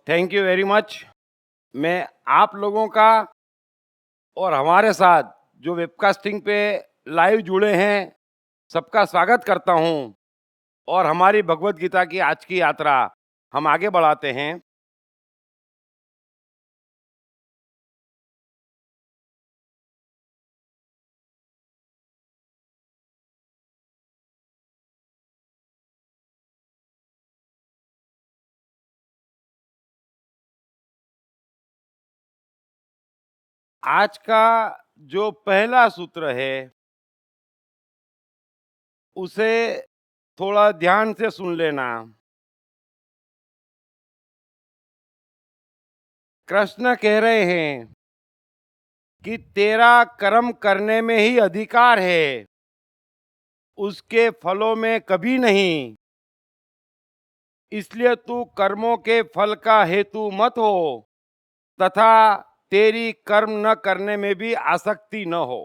Thank you very much. मैं आप लोगों का और हमारे साथ जो वेबकास्टिंग पे लाइव जुड़े हैं, सबका स्वागत करता हूँ और हमारी भगवत गीता की आज की यात्रा हम आगे बढ़ाते हैं। आज का जो पहला सूत्र है, उसे थोड़ा ध्यान से सुन लेना। कृष्ण कह रहे हैं कि तेरा कर्म करने में ही अधिकार है, उसके फलों में कभी नहीं। इसलिए तू कर्मों के फल का हेतु मत हो तथा तेरी कर्म न करने में भी आसक्ति न हो।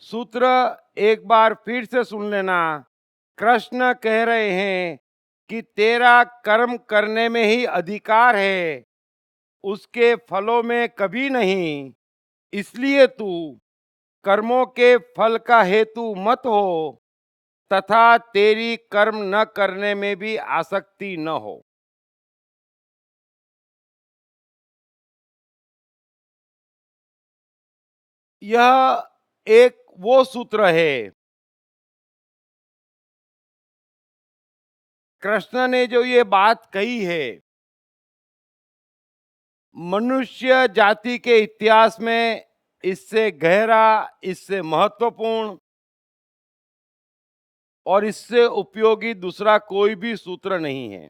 सूत्र एक बार फिर से सुन लेना। कृष्ण कह रहे हैं कि तेरा कर्म करने में ही अधिकार है, उसके फलों में कभी नहीं। इसलिए तू कर्मों के फल का हेतु मत हो तथा तेरी कर्म न करने में भी आसक्ति न हो। यह एक वो सूत्र है, कृष्ण ने जो ये बात कही है, मनुष्य जाति के इतिहास में इससे गहरा, इससे महत्वपूर्ण और इससे उपयोगी दूसरा कोई भी सूत्र नहीं है।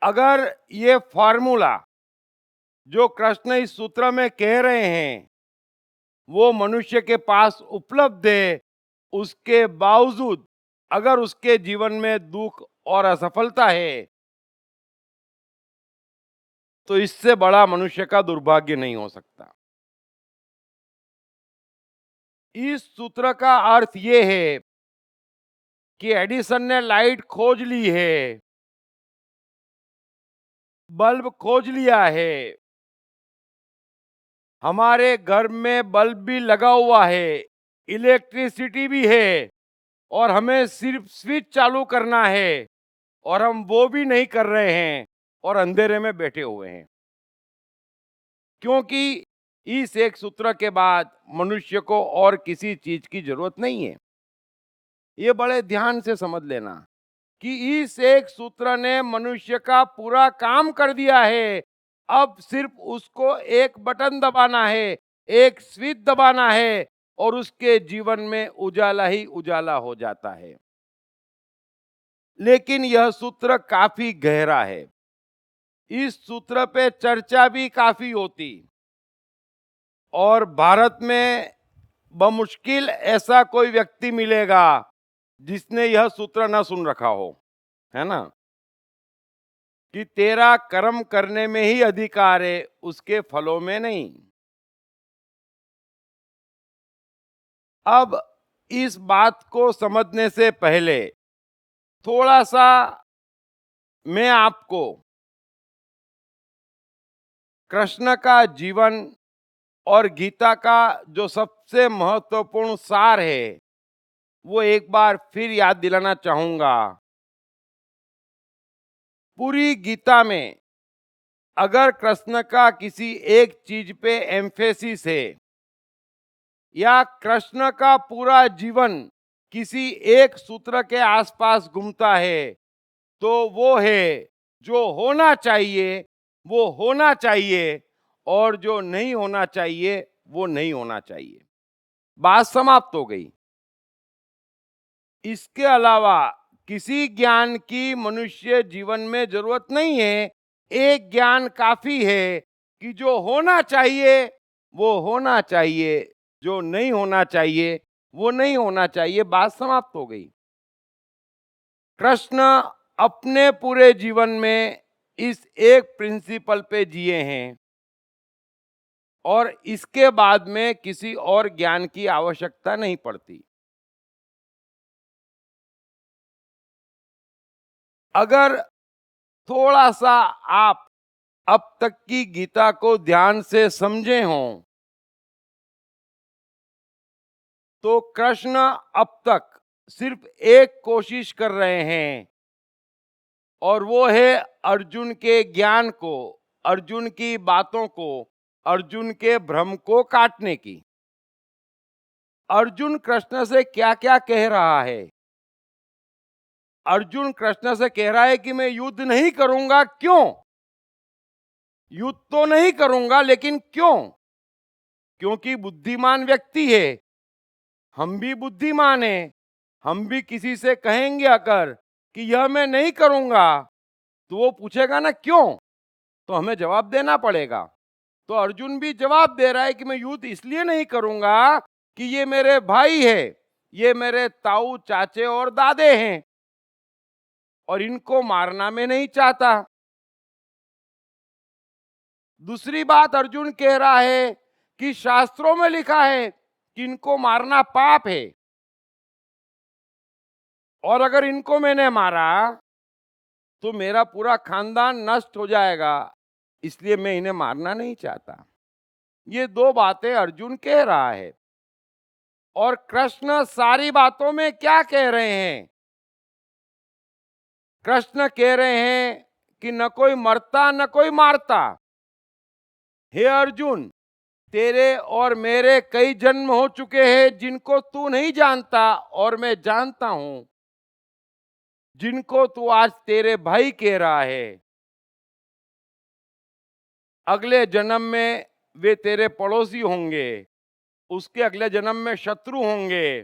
अगर ये फॉर्मूला जो कृष्ण इस सूत्र में कह रहे हैं, वो मनुष्य के पास उपलब्ध है, उसके बावजूद अगर उसके जीवन में दुख और असफलता है, तो इससे बड़ा मनुष्य का दुर्भाग्य नहीं हो सकता। इस सूत्र का अर्थ ये है कि एडिसन ने लाइट खोज ली है, बल्ब खोज लिया है, हमारे घर में बल्ब भी लगा हुआ है, इलेक्ट्रिसिटी भी है और हमें सिर्फ स्विच चालू करना है और हम वो भी नहीं कर रहे हैं और अंधेरे में बैठे हुए हैं। क्योंकि इस एक सूत्र के बाद मनुष्य को और किसी चीज की जरूरत नहीं है। ये बड़े ध्यान से समझ लेना कि इस एक सूत्र ने मनुष्य का पूरा काम कर दिया है। अब सिर्फ उसको एक बटन दबाना है, एक स्विच दबाना है और उसके जीवन में उजाला ही उजाला हो जाता है। लेकिन यह सूत्र काफी गहरा है। इस सूत्र पे चर्चा भी काफी होती और भारत में बमुश्किल ऐसा कोई व्यक्ति मिलेगा जिसने यह सूत्र न सुन रखा हो, है ना? कि तेरा कर्म करने में ही अधिकार है, उसके फलों में नहीं। अब इस बात को समझने से पहले थोड़ा सा मैं आपको कृष्ण का जीवन और गीता का जो सबसे महत्वपूर्ण सार है, वो एक बार फिर याद दिलाना चाहूंगा। पूरी गीता में अगर कृष्ण का किसी एक चीज पे एम्फेसिस है या कृष्ण का पूरा जीवन किसी एक सूत्र के आसपास घूमता है, तो वो है जो होना चाहिए वो होना चाहिए और जो नहीं होना चाहिए वो नहीं होना चाहिए। बात समाप्त हो गई। इसके अलावा किसी ज्ञान की मनुष्य जीवन में जरूरत नहीं है। एक ज्ञान काफी है कि जो होना चाहिए वो होना चाहिए, जो नहीं होना चाहिए वो नहीं होना चाहिए। बात समाप्त हो गई। कृष्ण अपने पूरे जीवन में इस एक प्रिंसिपल पे जिए हैं और इसके बाद में किसी और ज्ञान की आवश्यकता नहीं पड़ती। अगर थोड़ा सा आप अब तक की गीता को ध्यान से समझे हों तो कृष्ण अब तक सिर्फ एक कोशिश कर रहे हैं और वो है अर्जुन के ज्ञान को, अर्जुन की बातों को, अर्जुन के भ्रम को काटने की। अर्जुन कृष्ण से क्या क्या कह रहा है? अर्जुन कृष्ण से कह रहा है कि मैं युद्ध नहीं करूंगा। क्यों? युद्ध तो नहीं करूंगा, लेकिन क्यों? क्योंकि बुद्धिमान व्यक्ति है, हम भी बुद्धिमान हैं। हम भी किसी से कहेंगे अगर कि यह मैं नहीं करूंगा तो वो पूछेगा ना क्यों, तो हमें जवाब देना पड़ेगा। तो अर्जुन भी जवाब दे रहा है कि मैं युद्ध इसलिए नहीं करूंगा कि ये मेरे भाई है, ये मेरे ताऊ चाचे और दादे हैं और इनको मारना मैं नहीं चाहता। दूसरी बात अर्जुन कह रहा है कि शास्त्रों में लिखा है कि इनको मारना पाप है और अगर इनको मैंने मारा तो मेरा पूरा खानदान नष्ट हो जाएगा, इसलिए मैं इन्हें मारना नहीं चाहता। ये दो बातें अर्जुन कह रहा है। और कृष्ण सारी बातों में क्या कह रहे हैं? कृष्ण कह रहे हैं कि न कोई मरता न कोई मारता। हे अर्जुन, तेरे और मेरे कई जन्म हो चुके हैं जिनको तू नहीं जानता और मैं जानता हूं, जिनको तू आज तेरे भाई कह रहा है। अगले जन्म में वे तेरे पड़ोसी होंगे, उसके अगले जन्म में शत्रु होंगे।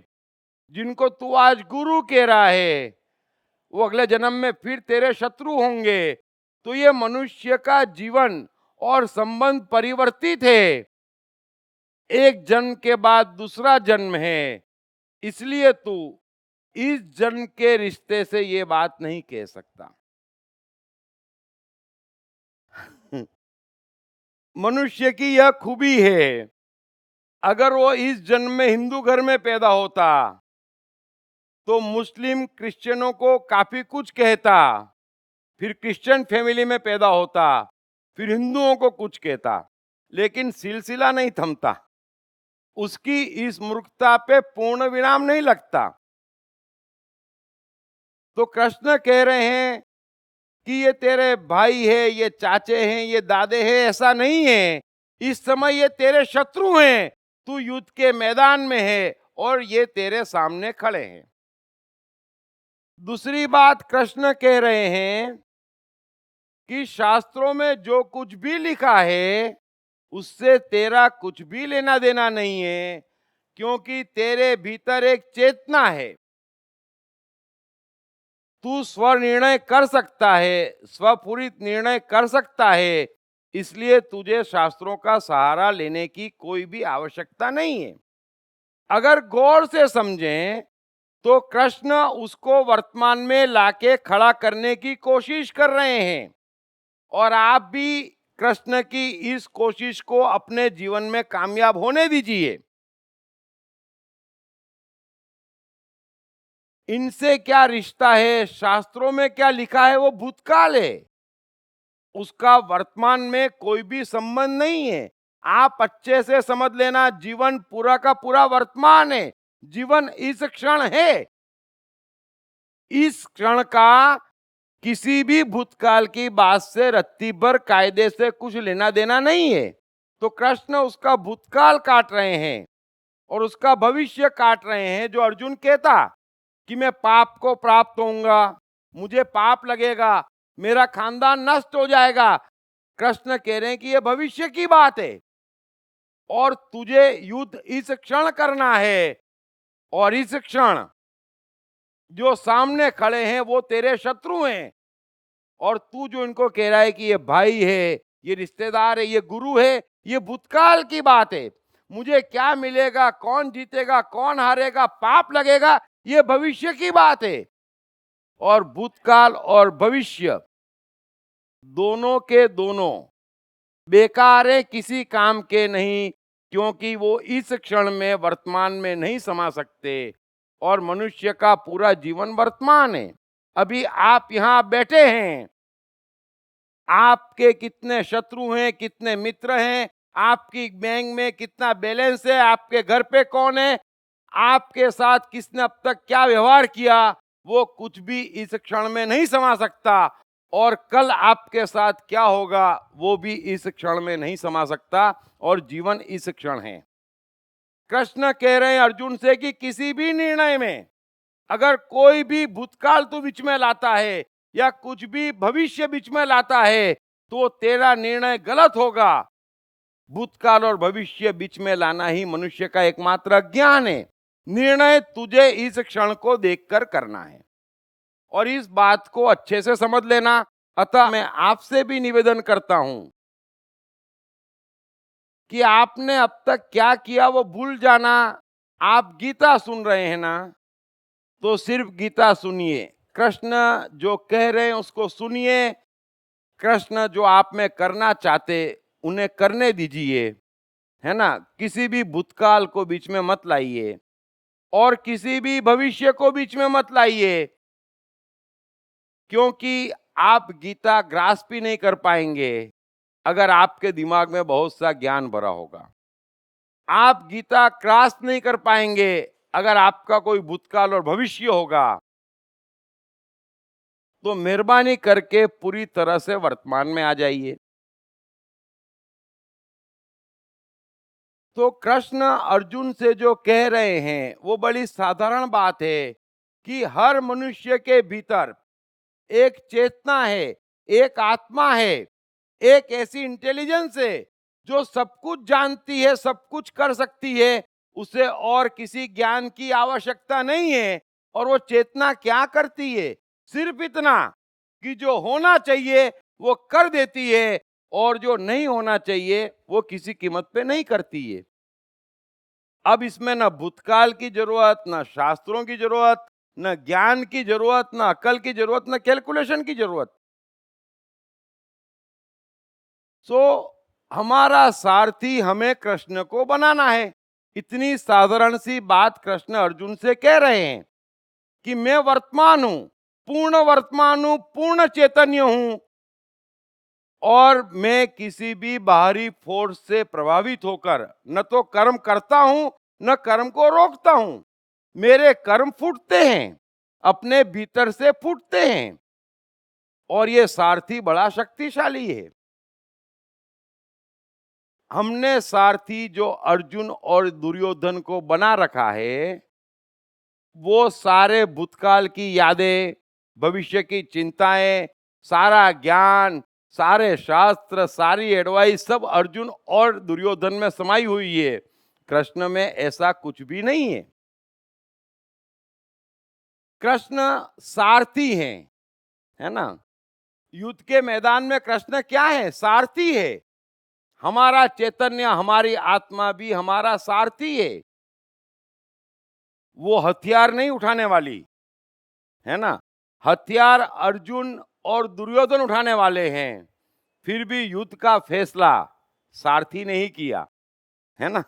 जिनको तू आज गुरु कह रहा है वो अगले जन्म में फिर तेरे शत्रु होंगे। तो ये मनुष्य का जीवन और संबंध परिवर्तित है, एक जन्म के बाद दूसरा जन्म है। इसलिए तू इस जन्म के रिश्ते से ये बात नहीं कह सकता। मनुष्य की यह खूबी है, अगर वो इस जन्म में हिंदू घर में पैदा होता तो मुस्लिम क्रिश्चियनों को काफी कुछ कहता, फिर क्रिश्चियन फैमिली में पैदा होता, फिर हिंदुओं को कुछ कहता, लेकिन सिलसिला नहीं थमता, उसकी इस मूर्खता पे पूर्ण विराम नहीं लगता। तो कृष्ण कह रहे हैं कि ये तेरे भाई है, ये चाचे हैं, ये दादे हैं, ऐसा नहीं है। इस समय ये तेरे शत्रु हैं, तू युद्ध के मैदान में है और ये तेरे सामने खड़े हैं। दूसरी बात कृष्ण कह रहे हैं कि शास्त्रों में जो कुछ भी लिखा है उससे तेरा कुछ भी लेना देना नहीं है, क्योंकि तेरे भीतर एक चेतना है। तू स्व निर्णय कर सकता है, स्वपूरित निर्णय कर सकता है, इसलिए तुझे शास्त्रों का सहारा लेने की कोई भी आवश्यकता नहीं है। अगर गौर से समझें तो कृष्ण उसको वर्तमान में लाके खड़ा करने की कोशिश कर रहे हैं और आप भी कृष्ण की इस कोशिश को अपने जीवन में कामयाब होने दीजिए। इनसे क्या रिश्ता है? शास्त्रों में क्या लिखा है वो भूतकाल है, उसका वर्तमान में कोई भी संबंध नहीं है। आप अच्छे से समझ लेना, जीवन पूरा का पूरा वर्तमान है, जीवन इस क्षण है। इस क्षण का किसी भी भूतकाल की बात से रत्ती भर कायदे से कुछ लेना देना नहीं है। तो कृष्ण उसका भूतकाल काट रहे हैं और उसका भविष्य काट रहे हैं। जो अर्जुन कहता कि मैं पाप को प्राप्त होऊंगा, मुझे पाप लगेगा, मेरा खानदान नष्ट हो जाएगा, कृष्ण कह रहे हैं कि यह भविष्य की बात है और तुझे युद्ध इस क्षण करना है। और इस क्षण जो सामने खड़े हैं वो तेरे शत्रु हैं और तू जो इनको कह रहा है कि ये भाई है, ये रिश्तेदार है, ये गुरु है, ये भूतकाल की बात है। मुझे क्या मिलेगा, कौन जीतेगा, कौन हारेगा, पाप लगेगा, ये भविष्य की बात है। और भूतकाल और भविष्य दोनों के दोनों बेकार है, किसी काम के नहीं, क्योंकि वो इस क्षण में वर्तमान में नहीं समा सकते और मनुष्य का पूरा जीवन वर्तमान है। अभी आप यहाँ बैठे हैं, आपके कितने शत्रु हैं, कितने मित्र हैं, आपकी बैंक में कितना बैलेंस है, आपके घर पे कौन है, आपके साथ किसने अब तक क्या व्यवहार किया, वो कुछ भी इस क्षण में नहीं समा सकता। और कल आपके साथ क्या होगा वो भी इस क्षण में नहीं समा सकता। और जीवन इस क्षण है। कृष्ण कह रहे हैं अर्जुन से कि किसी भी निर्णय में अगर कोई भी भूतकाल तू बीच में लाता है या कुछ भी भविष्य बीच में लाता है तो तेरा निर्णय गलत होगा। भूतकाल और भविष्य बीच में लाना ही मनुष्य का एकमात्र ज्ञान है। निर्णय तुझे इस क्षण को देखकर करना है और इस बात को अच्छे से समझ लेना। अतः मैं आपसे भी निवेदन करता हूं कि आपने अब तक क्या किया वो भूल जाना। आप गीता सुन रहे हैं ना, तो सिर्फ गीता सुनिए। कृष्ण जो कह रहे हैं उसको सुनिए। कृष्ण जो आप में करना चाहते उन्हें करने दीजिए, है ना। किसी भी भूतकाल को बीच में मत लाइए और किसी भी भविष्य को बीच में मत लाइए, क्योंकि आप गीता ग्रास्प ही नहीं कर पाएंगे अगर आपके दिमाग में बहुत सा ज्ञान भरा होगा। आप गीता क्रॉस नहीं कर पाएंगे अगर आपका कोई भूतकाल और भविष्य होगा। तो मेहरबानी करके पूरी तरह से वर्तमान में आ जाइए। तो कृष्ण अर्जुन से जो कह रहे हैं वो बड़ी साधारण बात है कि हर मनुष्य के भीतर एक चेतना है, एक आत्मा है, एक ऐसी इंटेलिजेंस है जो सब कुछ जानती है, सब कुछ कर सकती है। उसे और किसी ज्ञान की आवश्यकता नहीं है। और वो चेतना क्या करती है? सिर्फ इतना कि जो होना चाहिए वो कर देती है और जो नहीं होना चाहिए वो किसी कीमत पे नहीं करती है। अब इसमें न भूतकाल की जरूरत, न शास्त्रों की जरूरत, न ज्ञान की जरूरत, न अकल की जरूरत, न कैलकुलेशन की जरूरत। सो हमारा सारथी हमें कृष्ण को बनाना है। इतनी साधारण सी बात कृष्ण अर्जुन से कह रहे हैं कि मैं वर्तमान हूं, पूर्ण चैतन्य हूं और मैं किसी भी बाहरी फोर्स से प्रभावित होकर न तो कर्म करता हूं न कर्म को रोकता हूं। मेरे कर्म फूटते हैं, अपने भीतर से फूटते हैं और ये सारथी बड़ा शक्तिशाली है। हमने सारथी जो अर्जुन और दुर्योधन को बना रखा है वो सारे भूतकाल की यादें, भविष्य की चिंताएं, सारा ज्ञान, सारे शास्त्र, सारी एडवाइस सब अर्जुन और दुर्योधन में समाई हुई है। कृष्ण में ऐसा कुछ भी नहीं है। कृष्ण सारथी हैं, है ना। युद्ध के मैदान में कृष्ण क्या है? सारथी है। हमारा चैतन्य, हमारी आत्मा भी हमारा सारथी है। वो हथियार नहीं उठाने वाली, है ना। हथियार अर्जुन और दुर्योधन उठाने वाले हैं। फिर भी युद्ध का फैसला सारथी ने ही किया, है ना।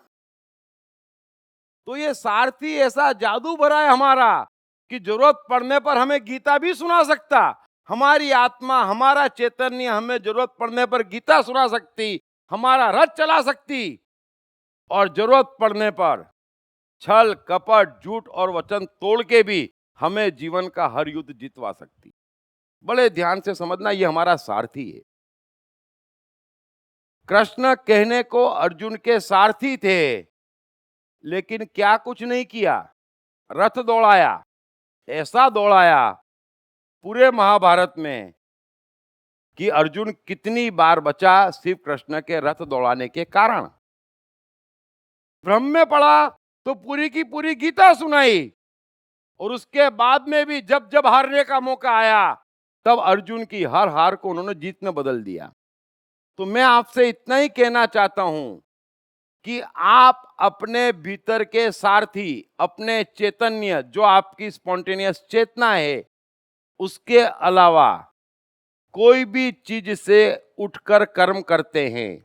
तो ये सारथी ऐसा जादू भरा है हमारा कि जरूरत पड़ने पर हमें गीता भी सुना सकता। हमारी आत्मा, हमारा चैतन्य हमें जरूरत पड़ने पर गीता सुना सकती, हमारा रथ चला सकती और जरूरत पड़ने पर छल कपट झूठ और वचन तोड़ के भी हमें जीवन का हर युद्ध जितवा सकती। बड़े ध्यान से समझना, ये हमारा सारथी है। कृष्ण कहने को अर्जुन के सारथी थे, लेकिन क्या कुछ नहीं किया? रथ दौड़ाया। ऐसा दौड़ाया पूरे महाभारत में कि अर्जुन कितनी बार बचा सिर्फ कृष्ण के रथ दौड़ाने के कारण। भ्रम में पड़ा तो पूरी की पूरी गीता सुनाई और उसके बाद में भी जब जब हारने का मौका आया तब अर्जुन की हर हार को उन्होंने जीत में बदल दिया। तो मैं आपसे इतना ही कहना चाहता हूं कि आप अपने भीतर के सारथी, अपने चैतन्य जो आपकी स्पॉन्टेनियस चेतना है, उसके अलावा कोई भी चीज से उठकर कर्म करते हैं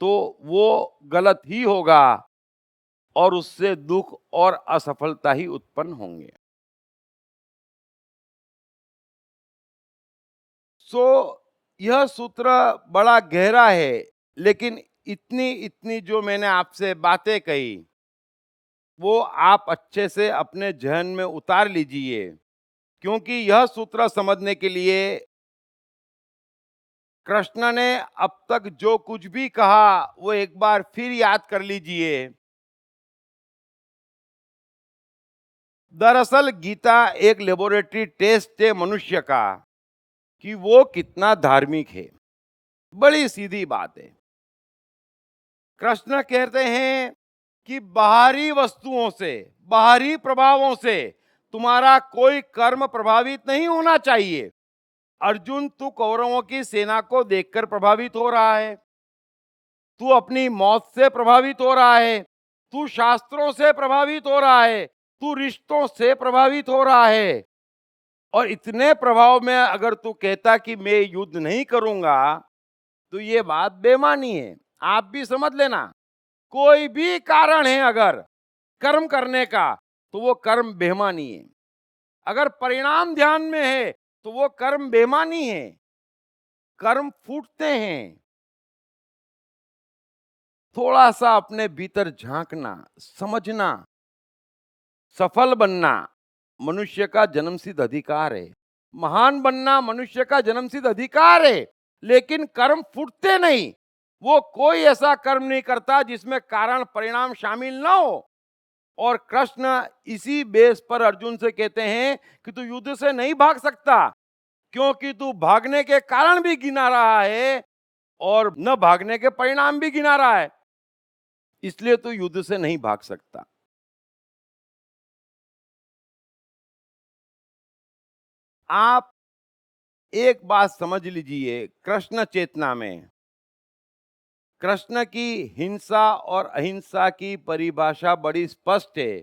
तो वो गलत ही होगा और उससे दुख और असफलता ही उत्पन्न होंगे। सो यह सूत्र बड़ा गहरा है, लेकिन इतनी इतनी जो मैंने आपसे बातें कही वो आप अच्छे से अपने जहन में उतार लीजिए, क्योंकि यह सूत्र समझने के लिए कृष्ण ने अब तक जो कुछ भी कहा वो एक बार फिर याद कर लीजिए। दरअसल गीता एक लेबोरेटरी टेस्ट है मनुष्य का कि वो कितना धार्मिक है। बड़ी सीधी बात है। कृष्ण कहते हैं कि बाहरी वस्तुओं से, बाहरी प्रभावों से तुम्हारा कोई कर्म प्रभावित नहीं होना चाहिए। अर्जुन, तू कौरवों की सेना को देखकर प्रभावित हो रहा है, तू अपनी मौत से प्रभावित हो रहा है, तू शास्त्रों से प्रभावित हो रहा है, तू रिश्तों से प्रभावित हो रहा है। और इतने प्रभाव में अगर तू कहता कि मैं युद्ध नहीं करूंगा, तो ये बात बेमानी है। आप भी समझ लेना, कोई भी कारण है अगर कर्म करने का, तो वो कर्म बेमानी है। अगर परिणाम ध्यान में है तो वो कर्म बेमानी है। कर्म फूटते हैं। थोड़ा सा अपने भीतर झांकना, समझना, सफल बनना मनुष्य का जन्मसिद्ध अधिकार है। महान बनना मनुष्य का जन्मसिद्ध अधिकार है, लेकिन कर्म फूटते नहीं। वो कोई ऐसा कर्म नहीं करता जिसमें कारण परिणाम शामिल ना हो। और कृष्ण इसी बेस पर अर्जुन से कहते हैं कि तू युद्ध से नहीं भाग सकता, क्योंकि तू भागने के कारण भी गिना रहा है और न भागने के परिणाम भी गिना रहा है, इसलिए तू युद्ध से नहीं भाग सकता। आप एक बात समझ लीजिए, कृष्ण चेतना में कृष्ण की हिंसा और अहिंसा की परिभाषा बड़ी स्पष्ट है।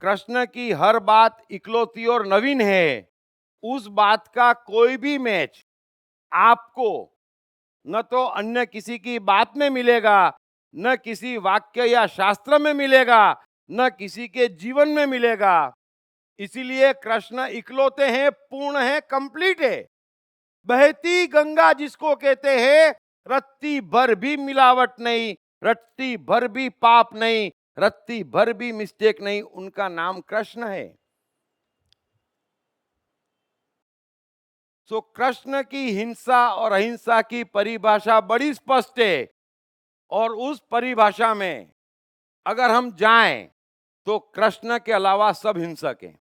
कृष्ण की हर बात इकलौती और नवीन है। उस बात का कोई भी मैच आपको न तो अन्य किसी की बात में मिलेगा, न किसी वाक्य या शास्त्र में मिलेगा, न किसी के जीवन में मिलेगा। इसीलिए कृष्ण इकलौते हैं, पूर्ण है, कंप्लीट है। बहती गंगा जिसको कहते हैं, रत्ती भर भी मिलावट नहीं, रत्ती भर भी पाप नहीं, रत्ती भर भी मिस्टेक नहीं, उनका नाम कृष्ण है। सो कृष्ण की हिंसा और अहिंसा की परिभाषा बड़ी स्पष्ट है। और उस परिभाषा में अगर हम जाएं तो कृष्ण के अलावा सब हिंसक हैं।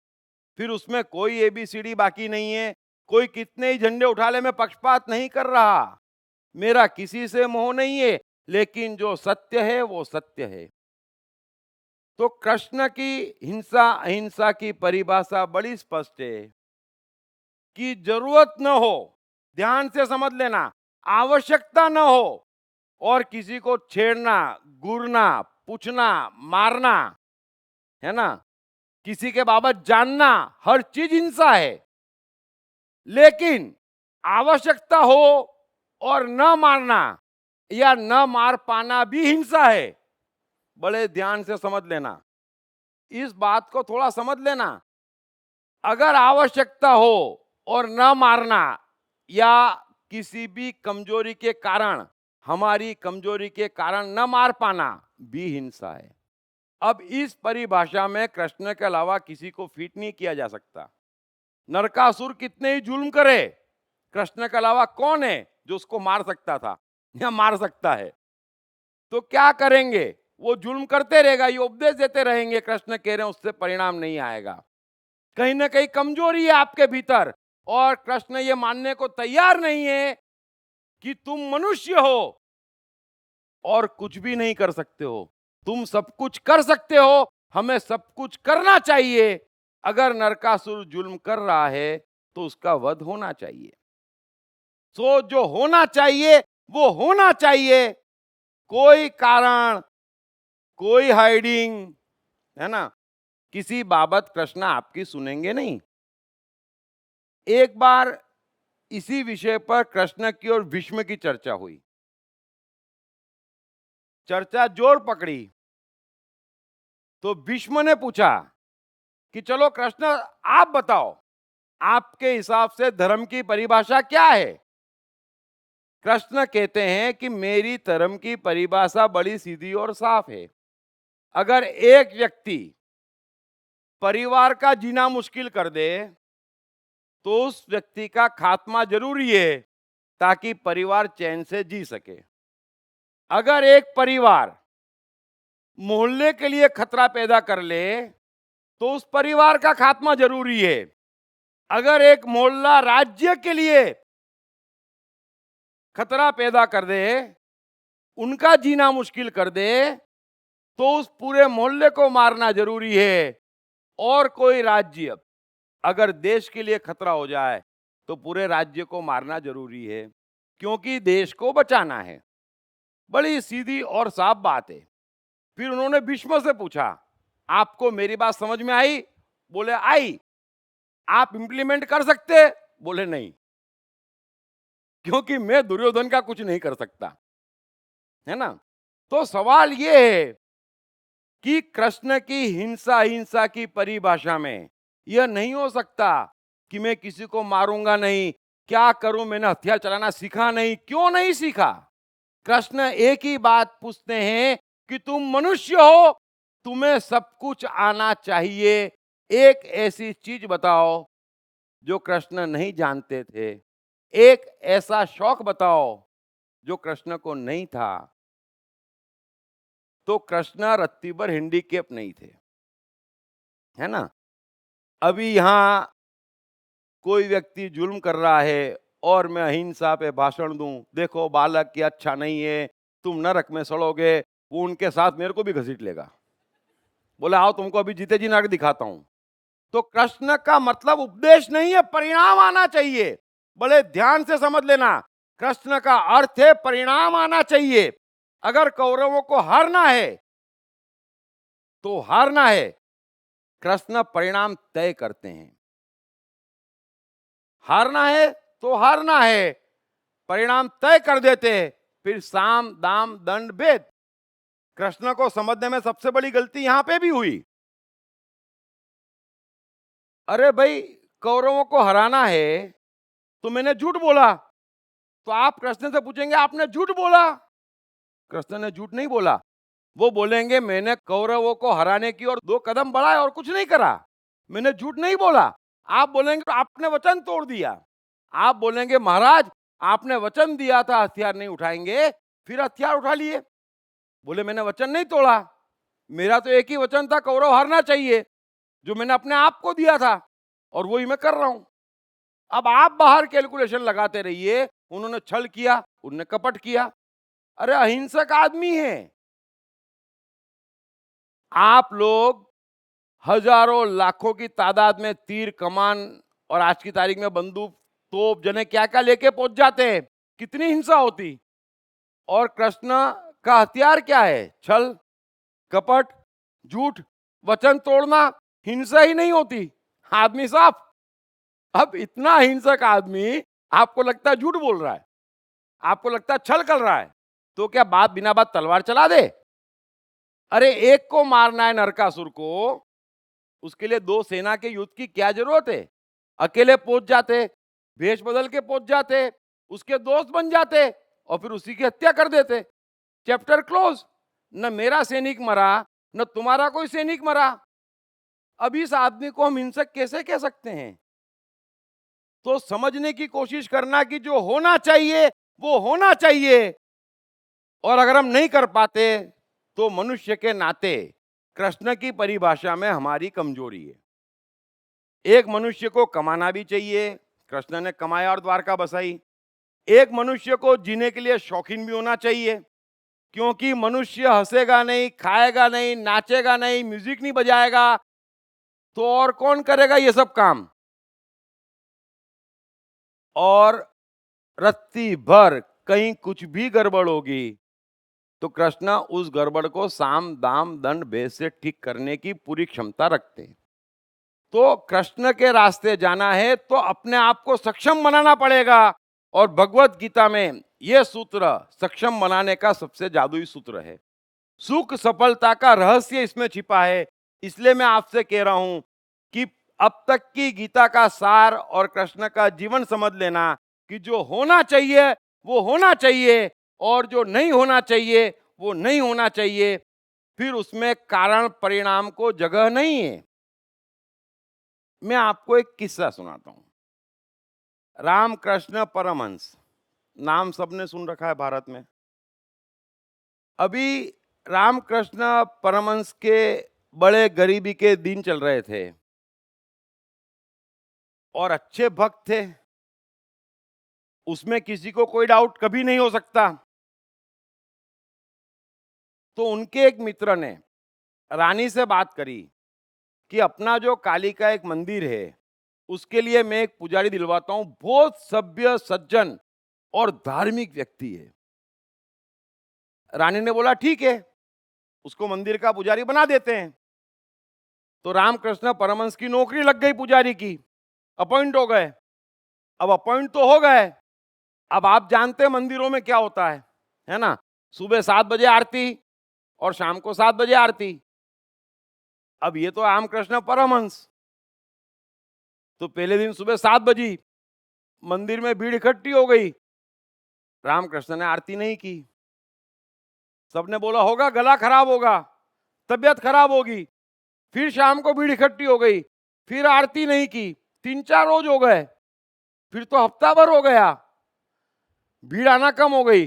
फिर उसमें कोई एबीसीडी बाकी नहीं है। कोई कितने ही झंडे उठा ले, मैं पक्षपात नहीं कर रहा, मेरा किसी से मोह नहीं है, लेकिन जो सत्य है वो सत्य है। तो कृष्ण की हिंसा अहिंसा की परिभाषा बड़ी स्पष्ट है कि जरूरत न हो, ध्यान से समझ लेना, आवश्यकता न हो और किसी को छेड़ना, घूरना, पूछना, मारना, है ना, किसी के बाबत जानना, हर चीज हिंसा है। लेकिन आवश्यकता हो और न मारना या न मार पाना भी हिंसा है। बड़े ध्यान से समझ लेना, इस बात को थोड़ा समझ लेना। अगर आवश्यकता हो और न मारना या किसी भी कमजोरी के कारण, हमारी कमजोरी के कारण न मार पाना भी हिंसा है। अब इस परिभाषा में कृष्ण के अलावा किसी को फिट नहीं किया जा सकता। नरकासुर कितने ही जुल्म करे, कृष्ण के अलावा कौन है जो उसको मार सकता था या मार सकता है? तो क्या करेंगे? वो जुल्म करते रहेगा, ये उपदेश देते रहेंगे। कृष्ण कह रहे हैं उससे परिणाम नहीं आएगा। कहीं ना कहीं कमजोरी है आपके भीतर और कृष्ण ये मानने को तैयार नहीं है कि तुम मनुष्य हो और कुछ भी नहीं कर सकते हो। तुम सब कुछ कर सकते हो, हमें सब कुछ करना चाहिए। अगर नरकासुर जुल्म कर रहा है तो उसका वध होना चाहिए। सो जो होना चाहिए वो होना चाहिए। कोई कारण, कोई हाइडिंग, है ना, किसी बाबत कृष्ण आपकी सुनेंगे नहीं। एक बार इसी विषय पर कृष्ण की और भीष्म की चर्चा हुई। चर्चा जोर पकड़ी तो भीष्म ने पूछा कि चलो कृष्ण आप बताओ, आपके हिसाब से धर्म की परिभाषा क्या है? कृष्ण कहते हैं कि मेरी धर्म की परिभाषा बड़ी सीधी और साफ है। अगर एक व्यक्ति परिवार का जीना मुश्किल कर दे तो उस व्यक्ति का खात्मा जरूरी है ताकि परिवार चैन से जी सके। अगर एक परिवार मोहल्ले के लिए खतरा पैदा कर ले तो उस परिवार का खात्मा जरूरी है। अगर एक मोहल्ला राज्य के लिए खतरा पैदा कर दे, उनका जीना मुश्किल कर दे, तो उस पूरे मोहल्ले को मारना जरूरी है। और कोई राज्य अगर देश के लिए खतरा हो जाए तो पूरे राज्य को मारना जरूरी है, क्योंकि देश को बचाना है। बड़ी सीधी और साफ बात है। फिर उन्होंने भीष्म से पूछा, आपको मेरी बात समझ में आई? बोले आई। आप इंप्लीमेंट कर सकते? बोले नहीं, क्योंकि मैं दुर्योधन का कुछ नहीं कर सकता, है ना। तो सवाल यह है कि कृष्ण की हिंसा की परिभाषा में यह नहीं हो सकता कि मैं किसी को मारूंगा नहीं। क्या करूं? मैंने हथियार चलाना सीखा नहीं। क्यों नहीं सीखा? कृष्ण एक ही बात पूछते हैं कि तुम मनुष्य हो, तुम्हें सब कुछ आना चाहिए। एक ऐसी चीज बताओ जो कृष्ण नहीं जानते थे। एक ऐसा शौक बताओ जो कृष्ण को नहीं था। तो कृष्ण रत्ती भर हैंडीकैप नहीं थे, है ना। अभी यहां कोई व्यक्ति जुल्म कर रहा है और मैं अहिंसा पे भाषण दूं, देखो बालक ये अच्छा नहीं है, तुम नरक में सड़ोगे, वो उनके साथ मेरे को भी घसीट लेगा। बोले आओ तुमको अभी जीते जी नरक दिखाता हूं। तो कृष्ण का मतलब उपदेश नहीं है, परिणाम आना चाहिए। बड़े ध्यान से समझ लेना, कृष्ण का अर्थ है परिणाम आना चाहिए। अगर कौरवों को हारना है तो हारना है, कृष्ण परिणाम तय करते हैं। हारना है तो हारना है, परिणाम तय कर देते हैं। फिर साम दाम दंड भेद। कृष्ण को समझने में सबसे बड़ी गलती यहां पे भी हुई। अरे भाई, कौरवों को हराना है तो मैंने झूठ बोला, तो आप कृष्ण से पूछेंगे आपने झूठ बोला? कृष्ण ने झूठ नहीं बोला। वो बोलेंगे मैंने कौरवों को हराने की और 2 कदम बढ़ाए और कुछ नहीं करा, मैंने झूठ नहीं बोला। आप बोलेंगे आपने वचन तोड़ दिया। आप बोलेंगे महाराज आपने वचन दिया था हथियार नहीं उठाएंगे, फिर हथियार उठा लिए। बोले मैंने वचन नहीं तोड़ा, मेरा तो एक ही वचन था, कौरव हारना चाहिए, जो मैंने अपने आप को दिया था, और वही मैं कर रहा हूं। अब आप बाहर कैलकुलेशन लगाते रहिए, उन्होंने छल किया, उन्होंने कपट किया। अरे अहिंसक आदमी है। आप लोग हजारों लाखों की तादाद में तीर कमान और आज की तारीख में बंदूक तोप जने क्या क्या लेके पहुंच जाते हैं, कितनी हिंसा होती। और कृष्ण का हथियार क्या है? छल, कपट, झूठ, वचन तोड़ना। हिंसा ही नहीं होती, आदमी साफ। अब इतना हिंसक आदमी आपको लगता है झूठ बोल रहा है, आपको लगता है छल कर रहा है, तो क्या बात बिना बात तलवार चला दे? अरे एक को मारना है नरकासुर को, उसके लिए 2 सेना के युद्ध की क्या जरूरत है? अकेले पहुंच जाते, भेष बदल के पहुंच जाते, उसके दोस्त बन जाते और फिर उसी की हत्या कर देते। Chapter close. न मेरा सैनिक मरा, न तुम्हारा कोई सैनिक मरा। अब इस आदमी को हम हिंसक कैसे कह सकते हैं? तो समझने की कोशिश करना कि जो होना चाहिए वो होना चाहिए, और अगर हम नहीं कर पाते तो मनुष्य के नाते कृष्ण की परिभाषा में हमारी कमजोरी है। एक मनुष्य को कमाना भी चाहिए, कृष्ण ने कमाया और द्वारका बसाई। एक मनुष्य को जीने के लिए शौकीन भी होना चाहिए, क्योंकि मनुष्य हंसेगा नहीं, खाएगा नहीं, नाचेगा नहीं, म्यूजिक नहीं बजाएगा तो और कौन करेगा ये सब काम? और रत्ती भर कहीं कुछ भी गड़बड़ होगी तो कृष्ण उस गड़बड़ को साम दाम दंड भेद से ठीक करने की पूरी क्षमता रखते हैं। तो कृष्ण के रास्ते जाना है तो अपने आप को सक्षम बनाना पड़ेगा, और भगवत गीता में यह सूत्र सक्षम बनाने का सबसे जादुई सूत्र है। सुख सफलता का रहस्य इसमें छिपा है। इसलिए मैं आपसे कह रहा हूं कि अब तक की गीता का सार और कृष्ण का जीवन समझ लेना कि जो होना चाहिए वो होना चाहिए और जो नहीं होना चाहिए वो नहीं होना चाहिए, फिर उसमें कारण परिणाम को जगह नहीं है। मैं आपको एक किस्सा सुनाता हूं। रामकृष्ण परमहंस नाम सबने सुन रखा है भारत में। अभी रामकृष्ण परमहंस के बड़े गरीबी के दिन चल रहे थे और अच्छे भक्त थे, उसमें किसी को कोई डाउट कभी नहीं हो सकता। तो उनके एक मित्र ने रानी से बात करी कि अपना जो काली का एक मंदिर है उसके लिए मैं एक पुजारी दिलवाता हूं, बहुत सभ्य सज्जन और धार्मिक व्यक्ति है। रानी ने बोला ठीक है, उसको मंदिर का पुजारी बना देते हैं। तो रामकृष्ण परमहंस की नौकरी लग गई पुजारी की, अपॉइंट हो गए। अब अपॉइंट तो हो गए, अब आप जानते हैं मंदिरों में क्या होता है ना, सुबह 7 बजे आरती और शाम को 7 बजे आरती। अब ये तो रामकृष्ण परमहंस, तो पहले दिन सुबह 7 बजे मंदिर में भीड़ इकट्ठी हो गई, रामकृष्ण ने आरती नहीं की। सबने बोला होगा गला खराब होगा, तबीयत खराब होगी। फिर शाम को भीड़ इकट्ठी हो गई, फिर आरती नहीं की। 3-4 रोज हो गए, फिर तो हफ्ता भर हो गया, भीड़ आना कम हो गई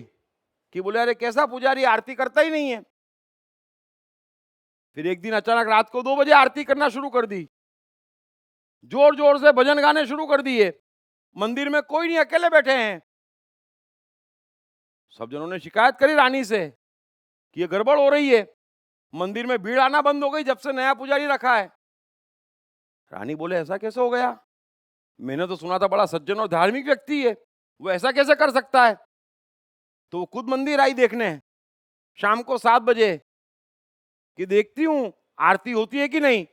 कि बोले अरे कैसा पुजारी आरती करता ही नहीं है। फिर एक दिन अचानक रात को 2 बजे आरती करना शुरू कर दी, जोर जोर से भजन गाने शुरू कर दिए। मंदिर में कोई नहीं, अकेले बैठे हैं। सब जनों ने शिकायत करी रानी से कि ये गड़बड़ हो रही है, मंदिर में भीड़ आना बंद हो गई जब से नया पुजारी रखा है। रानी बोले ऐसा कैसे हो गया, मैंने तो सुना था बड़ा सज्जन और धार्मिक व्यक्ति है, वो ऐसा कैसे कर सकता है। तो वो खुद मंदिर आई देखने शाम को 7 बजे कि देखती हूं आरती होती है कि नहीं।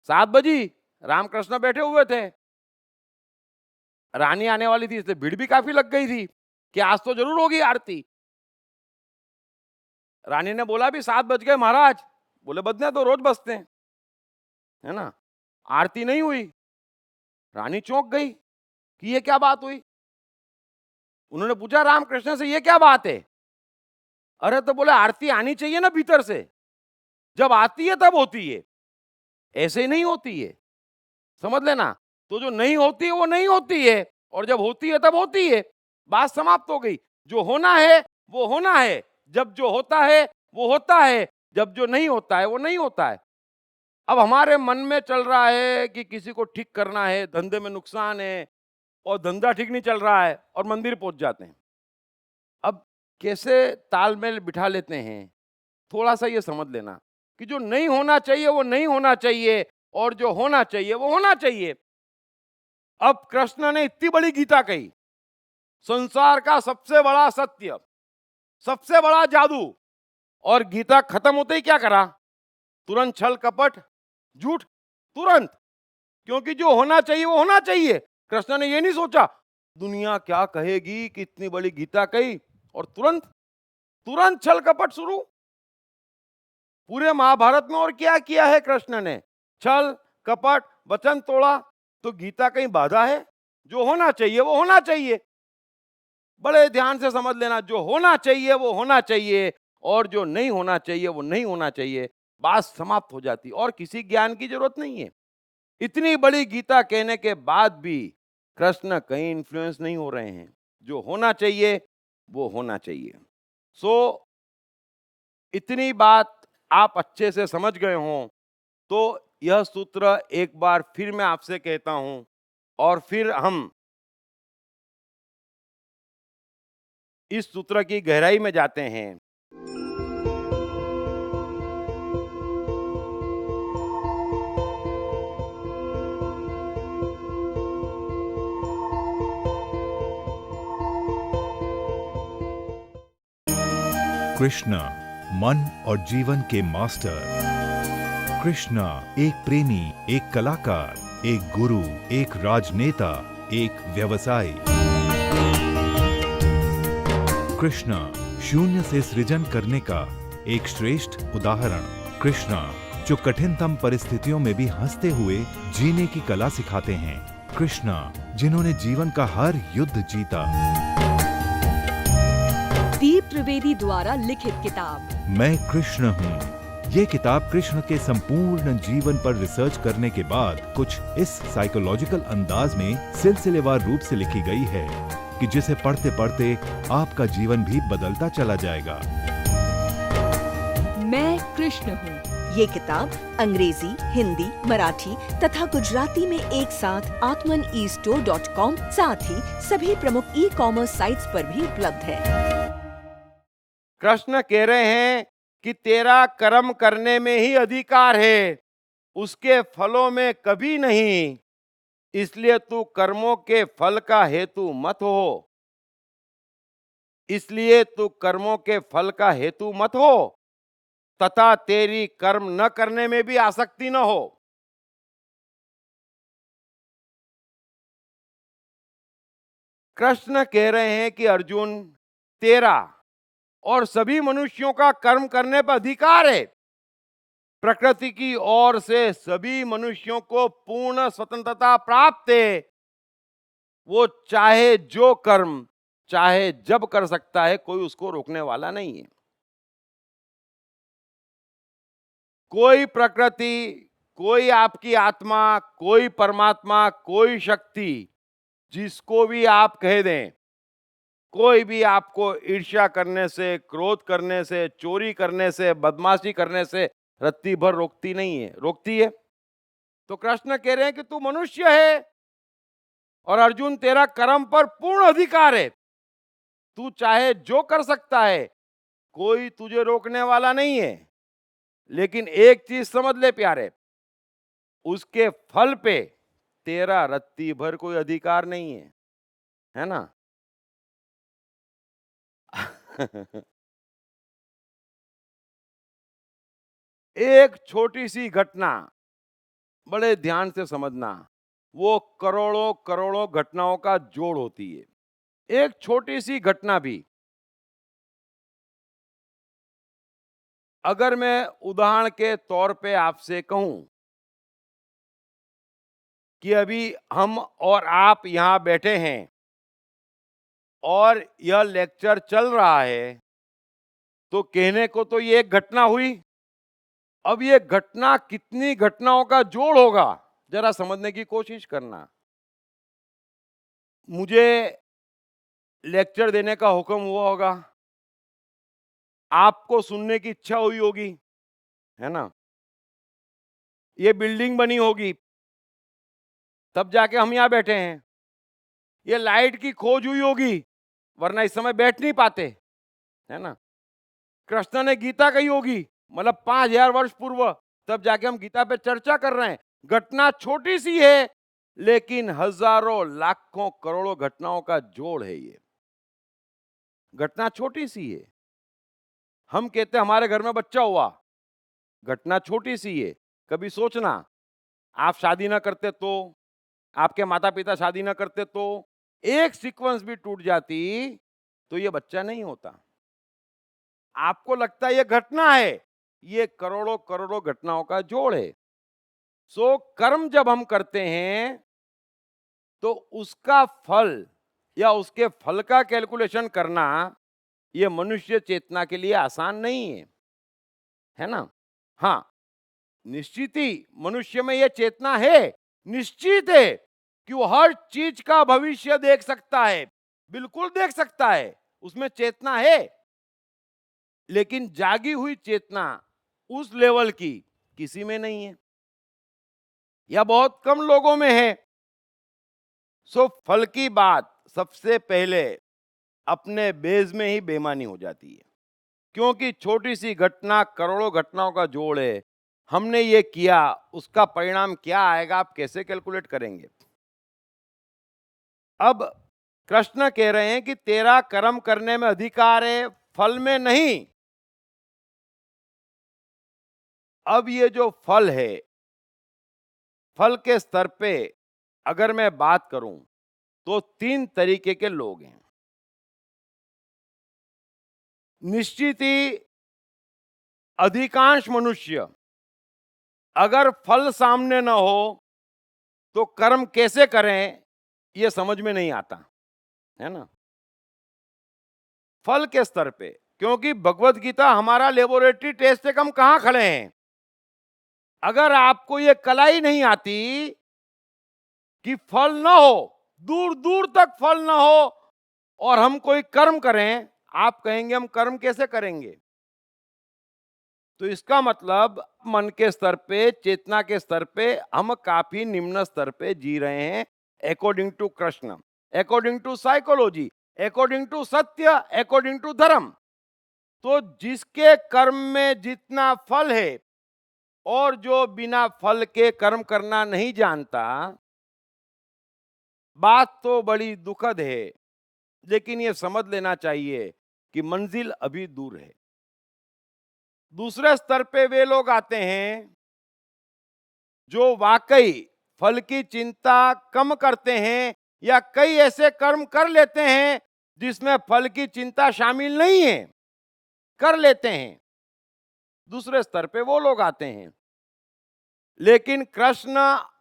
7 बजे रामकृष्ण बैठे हुए थे, रानी आने वाली थी, इसलिए भीड़ भी काफी लग गई थी कि आज तो जरूर होगी आरती। रानी ने बोला भी 7 बज गए महाराज। बोले बजने तो रोज बजते हैं, है ना, आरती नहीं हुई। रानी चौंक गई कि ये क्या बात हुई। उन्होंने पूछा रामकृष्ण से ये क्या बात है। अरे तो बोले आरती आनी चाहिए ना भीतर से, जब आती है तब होती है, ऐसे ही नहीं होती है, समझ लेना। तो जो नहीं होती है वो नहीं होती है और जब होती है तब होती है, बात समाप्त हो गई। जो होना है वो होना है, जब जो होता है वो होता है, जब जो नहीं होता है वो नहीं होता है। अब हमारे मन में चल रहा है कि किसी को ठीक करना है, धंधे में नुकसान है और धंधा ठीक नहीं चल रहा है और मंदिर पहुंच जाते हैं। अब कैसे तालमेल बिठा लेते हैं, थोड़ा सा ये समझ लेना कि जो नहीं होना चाहिए वो नहीं होना चाहिए और जो होना चाहिए वो होना चाहिए। अब कृष्ण ने इतनी बड़ी गीता कही, संसार का सबसे बड़ा सत्य, सबसे बड़ा जादू, और गीता खत्म होते ही क्या करा, तुरंत छल कपट झूठ, तुरंत। क्योंकि जो होना चाहिए वो होना चाहिए। कृष्ण ने ये नहीं सोचा दुनिया क्या कहेगी कि इतनी बड़ी गीता कही, और तुरंत तुरंत छल कपट शुरू। पूरे महाभारत में और क्या किया है कृष्ण ने, छल कपट वचन तोड़ा। तो गीता कहीं बाधा है, जो होना चाहिए वो होना चाहिए। बड़े ध्यान से समझ लेना, जो होना चाहिए वो होना चाहिए और जो नहीं होना चाहिए वो नहीं होना चाहिए, बात समाप्त हो जाती और किसी ज्ञान की जरूरत नहीं है। इतनी बड़ी गीता कहने के बाद भी कृष्ण कहीं इन्फ्लुएंस नहीं हो रहे हैं। जो होना चाहिए वो होना चाहिए। इतनी बात आप अच्छे से समझ गए हों तो यह सूत्र एक बार फिर मैं आपसे कहता हूं और फिर हम इस सूत्र की गहराई में जाते हैं। कृष्ण मन और जीवन के मास्टर। कृष्ण एक प्रेमी, एक कलाकार, एक गुरु, एक राजनेता, एक व्यवसायी। कृष्ण शून्य से सृजन करने का एक श्रेष्ठ उदाहरण। कृष्ण जो कठिनतम परिस्थितियों में भी हंसते हुए जीने की कला सिखाते हैं। कृष्णा, जिन्होंने जीवन का हर युद्ध जीता। दीप त्रिवेदी द्वारा लिखित किताब मैं कृष्ण हूँ। ये किताब कृष्ण के संपूर्ण जीवन पर रिसर्च करने के बाद कुछ इस साइकोलॉजिकल अंदाज में सिलसिलेवार रूप से लिखी गई है कि जिसे पढ़ते पढ़ते आपका जीवन भी बदलता चला जाएगा। मैं कृष्ण हूँ। ये किताब अंग्रेजी, हिंदी, मराठी तथा गुजराती में एक साथ atmanestore.com साथ ही सभी प्रमुख ई-कॉमर्स साइट्स पर भी उपलब्ध है। कृष्ण कह रहे हैं कि तेरा कर्म करने में ही अधिकार है, उसके फलों में कभी नहीं। इसलिए तू कर्मों के फल का हेतु मत हो। इसलिए तू कर्मों के फल का हेतु मत हो तथा तेरी कर्म न करने में भी आसक्ति न हो। कृष्ण कह रहे हैं कि अर्जुन, तेरा और सभी मनुष्यों का कर्म करने पर अधिकार है। प्रकृति की ओर से सभी मनुष्यों को पूर्ण स्वतंत्रता प्राप्त है। वो चाहे जो कर्म चाहे जब कर सकता है, कोई उसको रोकने वाला नहीं है। कोई प्रकृति, कोई आपकी आत्मा, कोई परमात्मा, कोई शक्ति, जिसको भी आप कह दें, कोई भी आपको ईर्ष्या करने से, क्रोध करने से, चोरी करने से, बदमाशी करने से रत्ती भर रोकती नहीं है। रोकती है? तो कृष्ण कह रहे हैं कि तू मनुष्य है और अर्जुन, तेरा कर्म पर पूर्ण अधिकार है। तू चाहे जो कर सकता है, कोई तुझे रोकने वाला नहीं है। लेकिन एक चीज समझ ले प्यारे, उसके फल पे तेरा रत्ती भर कोई अधिकार नहीं है, है ना? एक छोटी सी घटना, बड़े ध्यान से समझना, वो करोड़ों करोड़ों घटनाओं का जोड़ होती है। एक छोटी सी घटना भी, अगर मैं उदाहरण के तौर पे आपसे कहूं कि अभी हम और आप यहां बैठे हैं और यह लेक्चर चल रहा है, तो कहने को तो ये एक घटना हुई। अब ये घटना कितनी घटनाओं का जोड़ होगा, जरा समझने की कोशिश करना। मुझे लेक्चर देने का हुक्म हुआ होगा, आपको सुनने की इच्छा हुई होगी, है ना? ये बिल्डिंग बनी होगी, तब जाके हम यहां बैठे हैं। ये लाइट की खोज हुई होगी, वरना इस समय बैठ नहीं पाते, है ना? कृष्ण ने गीता कही होगी, मतलब 5000 वर्ष पूर्व, तब जाके हम गीता पे चर्चा कर रहे हैं। घटना छोटी सी है, लेकिन हजारों लाखों करोड़ों घटनाओं का जोड़ है। ये घटना छोटी सी है। हम कहते हैं हमारे घर में बच्चा हुआ, घटना छोटी सी है। कभी सोचना, आप शादी ना करते तो, आपके माता पिता शादी ना करते तो, एक सीक्वेंस भी टूट जाती तो ये बच्चा नहीं होता। आपको लगता है ये घटना है, ये करोड़ों करोड़ों घटनाओं का जोड़ है। सो कर्म जब हम करते हैं तो उसका फल या उसके फल का कैलकुलेशन करना ये मनुष्य चेतना के लिए आसान नहीं है ना? हाँ, निश्चित ही मनुष्य में यह चेतना है, निश्चित है कि वो हर चीज का भविष्य देख सकता है, बिल्कुल देख सकता है, उसमें चेतना है। लेकिन जागी हुई चेतना उस लेवल की किसी में नहीं है, या बहुत कम लोगों में है। सो फल की बात सबसे पहले अपने बेस में ही बेमानी हो जाती है, क्योंकि छोटी सी घटना करोड़ों घटनाओं का जोड़ है। हमने ये किया, उसका परिणाम क्या आएगा आप कैसे कैलकुलेट करेंगे? अब कृष्ण कह रहे हैं कि तेरा कर्म करने में अधिकार है, फल में नहीं। अब ये जो फल है, फल के स्तर पे अगर मैं बात करूं तो 3 तरीके के लोग हैं। निश्चित ही अधिकांश मनुष्य अगर फल सामने न हो तो कर्म कैसे करें, ये समझ में नहीं आता, है ना। फल के स्तर पे, क्योंकि भगवत गीता हमारा लेबोरेटरी टेस्ट है, हम कहां खड़े हैं। अगर आपको ये कला ही नहीं आती कि फल ना हो, दूर दूर तक फल ना हो, और हम कोई कर्म करें, आप कहेंगे हम कर्म कैसे करेंगे। तो इसका मतलब मन के स्तर पे, चेतना के स्तर पे हम काफी निम्न स्तर पे जी रहे हैं, according to Krishna, according to psychology, according to सत्य, अकॉर्डिंग टू धर्म। तो जिसके कर्म में जितना फल है और जो बिना फल के कर्म करना नहीं जानता, बात तो बड़ी दुखद है, लेकिन ये समझ लेना चाहिए कि मंजिल अभी दूर है। दूसरे स्तर पे वे लोग आते हैं जो वाकई फल की चिंता कम करते हैं, या कई ऐसे कर्म कर लेते हैं जिसमें फल की चिंता शामिल नहीं है, कर लेते हैं। दूसरे स्तर पे वो लोग आते हैं। लेकिन कृष्ण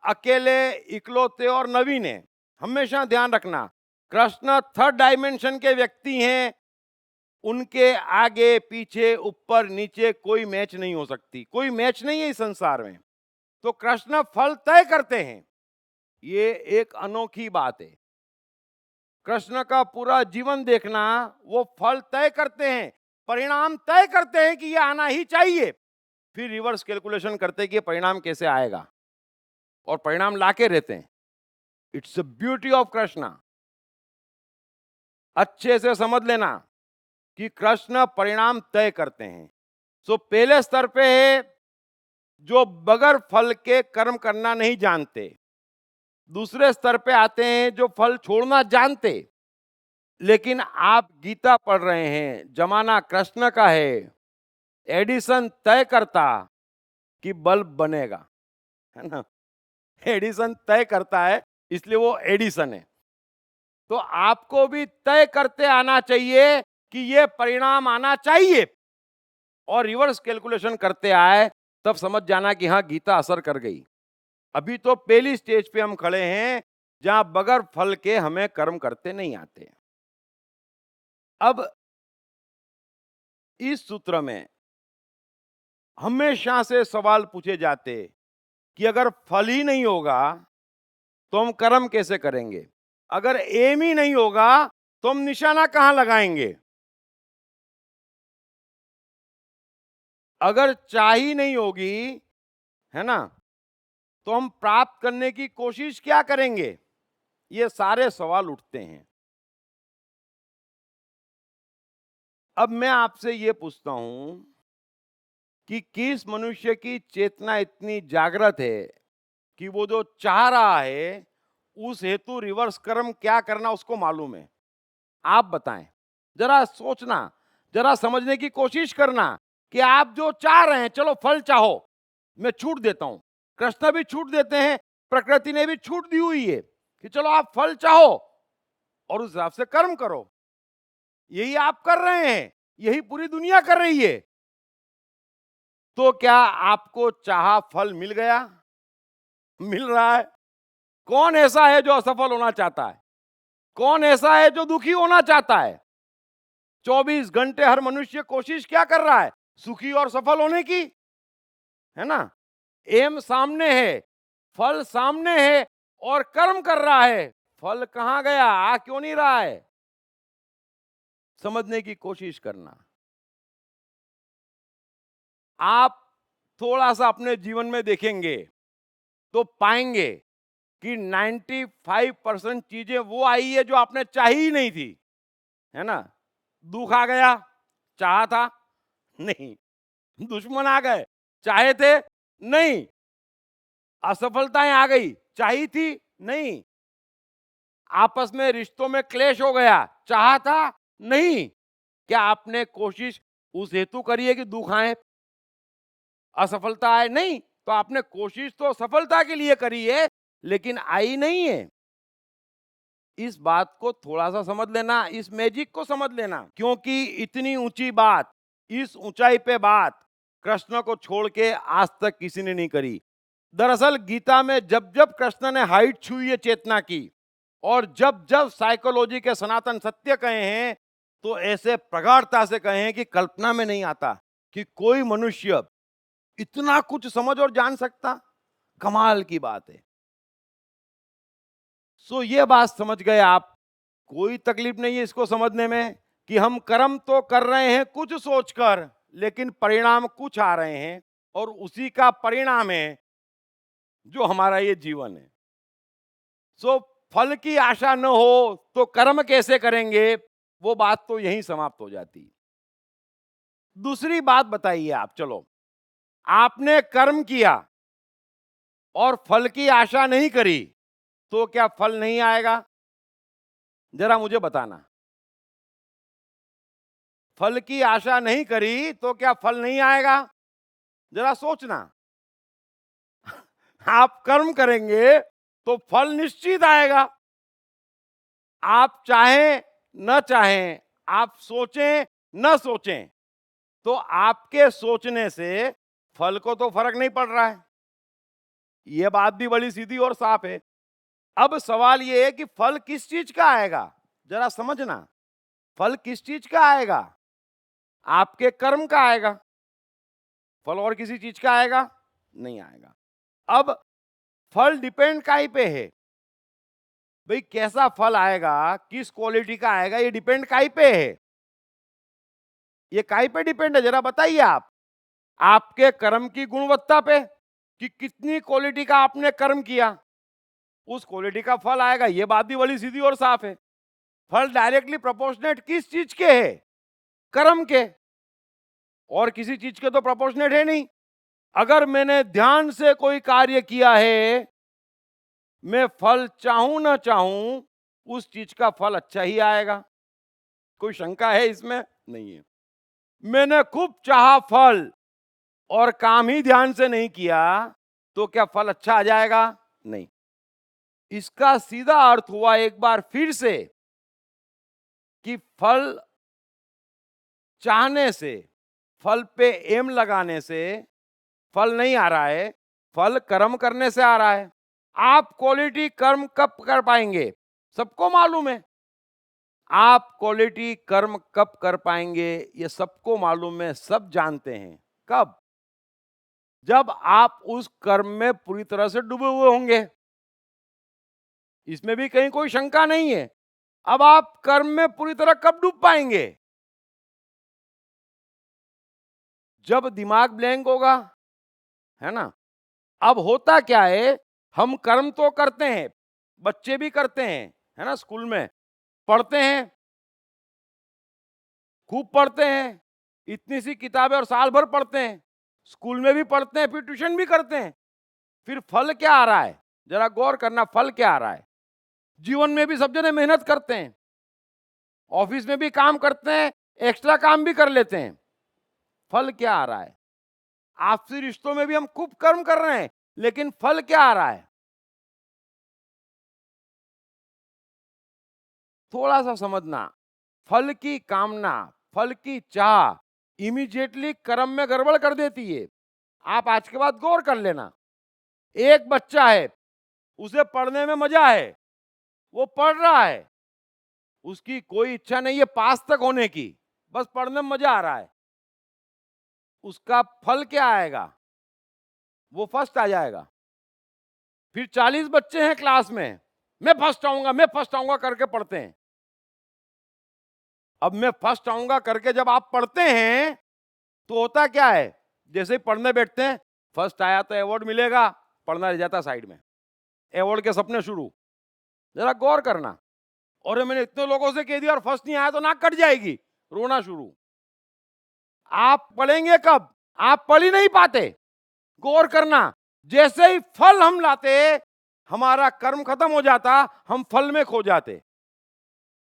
अकेले, इकलौते और नवीन है। हमेशा ध्यान रखना, कृष्ण थर्ड डायमेंशन के व्यक्ति हैं, उनके आगे पीछे ऊपर नीचे कोई मैच नहीं हो सकती, कोई मैच नहीं है इस संसार में। तो कृष्ण फल तय करते हैं, ये एक अनोखी बात है। कृष्ण का पूरा जीवन देखना, वो फल तय करते हैं, परिणाम तय करते हैं कि ये आना ही चाहिए, फिर रिवर्स कैलकुलेशन करते हैं कि ये परिणाम कैसे आएगा, और परिणाम लाके रहते हैं। It's a beauty of Krishna. अच्छे से समझ लेना कि कृष्ण परिणाम तय करते हैं। सो पहले स्तर पे है जो बगैर फल के कर्म करना नहीं जानते। दूसरे स्तर पे आते हैं जो फल छोड़ना जानते। लेकिन आप गीता पढ़ रहे हैं, जमाना कृष्ण का है, एडिसन तय करता कि बल्ब बनेगा, है ना। एडिसन तय करता है, इसलिए वो एडिसन है। तो आपको भी तय करते आना चाहिए कि ये परिणाम आना चाहिए, और रिवर्स कैलकुलेशन करते आए, तब समझ जाना कि हाँ गीता असर कर गई। अभी तो पहली स्टेज पे हम खड़े हैं जहां बगैर फल के हमें कर्म करते नहीं आते। अब इस सूत्र में हमेशा से सवाल पूछे जाते कि अगर फल ही नहीं होगा तो हम कर्म कैसे करेंगे, अगर एम ही नहीं होगा तो हम निशाना कहां लगाएंगे, अगर चाह ही नहीं होगी, है ना, तो हम प्राप्त करने की कोशिश क्या करेंगे। ये सारे सवाल उठते हैं। अब मैं आपसे ये पूछता हूं कि किस मनुष्य की चेतना इतनी जागृत है कि वो जो चाह रहा है उस हेतु रिवर्स कर्म क्या करना उसको मालूम है। आप बताएं, जरा सोचना, जरा समझने की कोशिश करना कि आप जो चाह रहे हैं, चलो फल चाहो, मैं छूट देता हूं, कृष्ण भी छूट देते हैं, प्रकृति ने भी छूट दी हुई है कि चलो आप फल चाहो और उस हिसाब से कर्म करो। यही आप कर रहे हैं, यही पूरी दुनिया कर रही है। तो क्या आपको चाहा फल मिल गया, मिल रहा है? कौन ऐसा है जो असफल होना चाहता है? कौन ऐसा है जो दुखी होना चाहता है? 24 घंटे हर मनुष्य कोशिश क्या कर रहा है? सुखी और सफल होने की, है ना। एम सामने है, फल सामने है, और कर्म कर रहा है। फल कहां गया, आ क्यों नहीं रहा है? समझने की कोशिश करना। आप थोड़ा सा अपने जीवन में देखेंगे तो पाएंगे कि 95% चीजें वो आई है जो आपने चाही ही नहीं थी, है ना। दुख आ गया, चाहा था नहीं। दुश्मन आ गए, चाहे थे नहीं। असफलताएं आ गई, चाही थी नहीं। आपस में रिश्तों में क्लेश हो गया, चाहा था नहीं। क्या आपने कोशिश उस हेतु करी है कि दुख आए, असफलता आए? नहीं। तो आपने कोशिश तो सफलता के लिए करी है, लेकिन आई नहीं है। इस बात को थोड़ा सा समझ लेना, इस मैजिक को समझ लेना, क्योंकि इतनी ऊंची बात, इस ऊंचाई पे बात कृष्ण को छोड़ के आज तक किसी ने नहीं करी। दरअसल गीता में जब जब कृष्ण ने हाइट छुई है चेतना की, और जब जब साइकोलॉजी के सनातन सत्य कहे हैं, तो ऐसे प्रगाढ़ता से कहे हैं कि कल्पना में नहीं आता कि कोई मनुष्य इतना कुछ समझ और जान सकता। कमाल की बात है। सो ये बात समझ गए आप, कोई तकलीफ नहीं है इसको समझने में कि हम कर्म तो कर रहे हैं कुछ सोचकर, लेकिन परिणाम कुछ आ रहे हैं, और उसी का परिणाम है जो हमारा ये जीवन है। सो फल की आशा न हो तो कर्म कैसे करेंगे, वो बात तो यहीं समाप्त हो जाती। दूसरी बात बताइए आप, चलो आपने कर्म किया और फल की आशा नहीं करी, तो क्या फल नहीं आएगा? जरा मुझे बताना। फल की आशा नहीं करी तो क्या फल नहीं आएगा? जरा सोचना। आप कर्म करेंगे तो फल निश्चित आएगा। आप चाहें न चाहें, आप सोचें न सोचें, तो आपके सोचने से फल को तो फर्क नहीं पड़ रहा है। यह बात भी बड़ी सीधी और साफ है। अब सवाल यह है कि फल किस चीज का आएगा? जरा समझना, फल किस चीज का आएगा? आपके कर्म का आएगा। फल और किसी चीज का आएगा नहीं आएगा। अब फल डिपेंड काहे पे है? भाई कैसा फल आएगा, किस क्वालिटी का आएगा, ये डिपेंड काहे पे है? ये काहे पे डिपेंड है, जरा बताइए आप। आपके कर्म की गुणवत्ता पे, कि कितनी क्वालिटी का आपने कर्म किया, उस क्वालिटी का फल आएगा। ये बात भी बड़ी सीधी और साफ है। फल डायरेक्टली प्रोपोर्शनेट किस चीज के है? कर्म के, और किसी चीज के तो प्रोपोर्शनेट है नहीं। अगर मैंने ध्यान से कोई कार्य किया है, मैं फल चाहूं ना चाहूं, उस चीज का फल अच्छा ही आएगा। कोई शंका है इसमें? नहीं है। मैंने खूब चाहा फल और काम ही ध्यान से नहीं किया, तो क्या फल अच्छा आ जाएगा? नहीं। इसका सीधा अर्थ हुआ एक बार फिर से कि फल चाहने से, फल पे एम लगाने से फल नहीं आ रहा है, फल कर्म करने से आ रहा है। आप क्वालिटी कर्म कब कर पाएंगे? सबको मालूम है। आप क्वालिटी कर्म कब कर पाएंगे ये सबको मालूम है, सब जानते हैं। कब? जब आप उस कर्म में पूरी तरह से डूबे हुए होंगे। इसमें भी कहीं कोई शंका नहीं है। अब आप कर्म में पूरी तरह कब डूब पाएंगे? जब दिमाग ब्लैंक होगा, है ना। अब होता क्या है, हम कर्म तो करते हैं, बच्चे भी करते हैं, है ना। स्कूल में पढ़ते हैं, खूब पढ़ते हैं, इतनी सी किताबें और साल भर पढ़ते हैं, स्कूल में भी पढ़ते हैं, फिर ट्यूशन भी करते हैं। फिर फल क्या आ रहा है? जरा गौर करना, फल क्या आ रहा है? जीवन में भी सब जने मेहनत करते हैं, ऑफिस में भी काम करते हैं, एक्स्ट्रा काम भी कर लेते हैं। फल क्या आ रहा है? आपसी रिश्तों में भी हम खूब कर्म कर रहे हैं, लेकिन फल क्या आ रहा है? थोड़ा सा समझना। फल की कामना, फल की चाह इमीडिएटली कर्म में गड़बड़ कर देती है। आप आज के बाद गौर कर लेना। एक बच्चा है, उसे पढ़ने में मजा है, वो पढ़ रहा है, उसकी कोई इच्छा नहीं है पास तक होने की, बस पढ़ने में मजा आ रहा है। उसका फल क्या आएगा? वो फर्स्ट आ जाएगा। फिर 40 बच्चे हैं क्लास में, मैं फर्स्ट आऊंगा, मैं फर्स्ट आऊंगा करके पढ़ते हैं। अब मैं फर्स्ट आऊंगा करके जब आप पढ़ते हैं, तो होता क्या है, जैसे ही पढ़ने बैठते हैं, फर्स्ट आया तो अवार्ड मिलेगा, पढ़ना रह जाता साइड में, अवार्ड के सपने शुरू। जरा गौर करना। और मैंने इतने लोगों से कह दिया और फर्स्ट नहीं आया तो नाक कट जाएगी, रोना शुरू। आप पढ़ेंगे कब? आप पढ़ ही नहीं पाते। गौर करना, जैसे ही फल हम लाते, हमारा कर्म खत्म हो जाता, हम फल में खो जाते।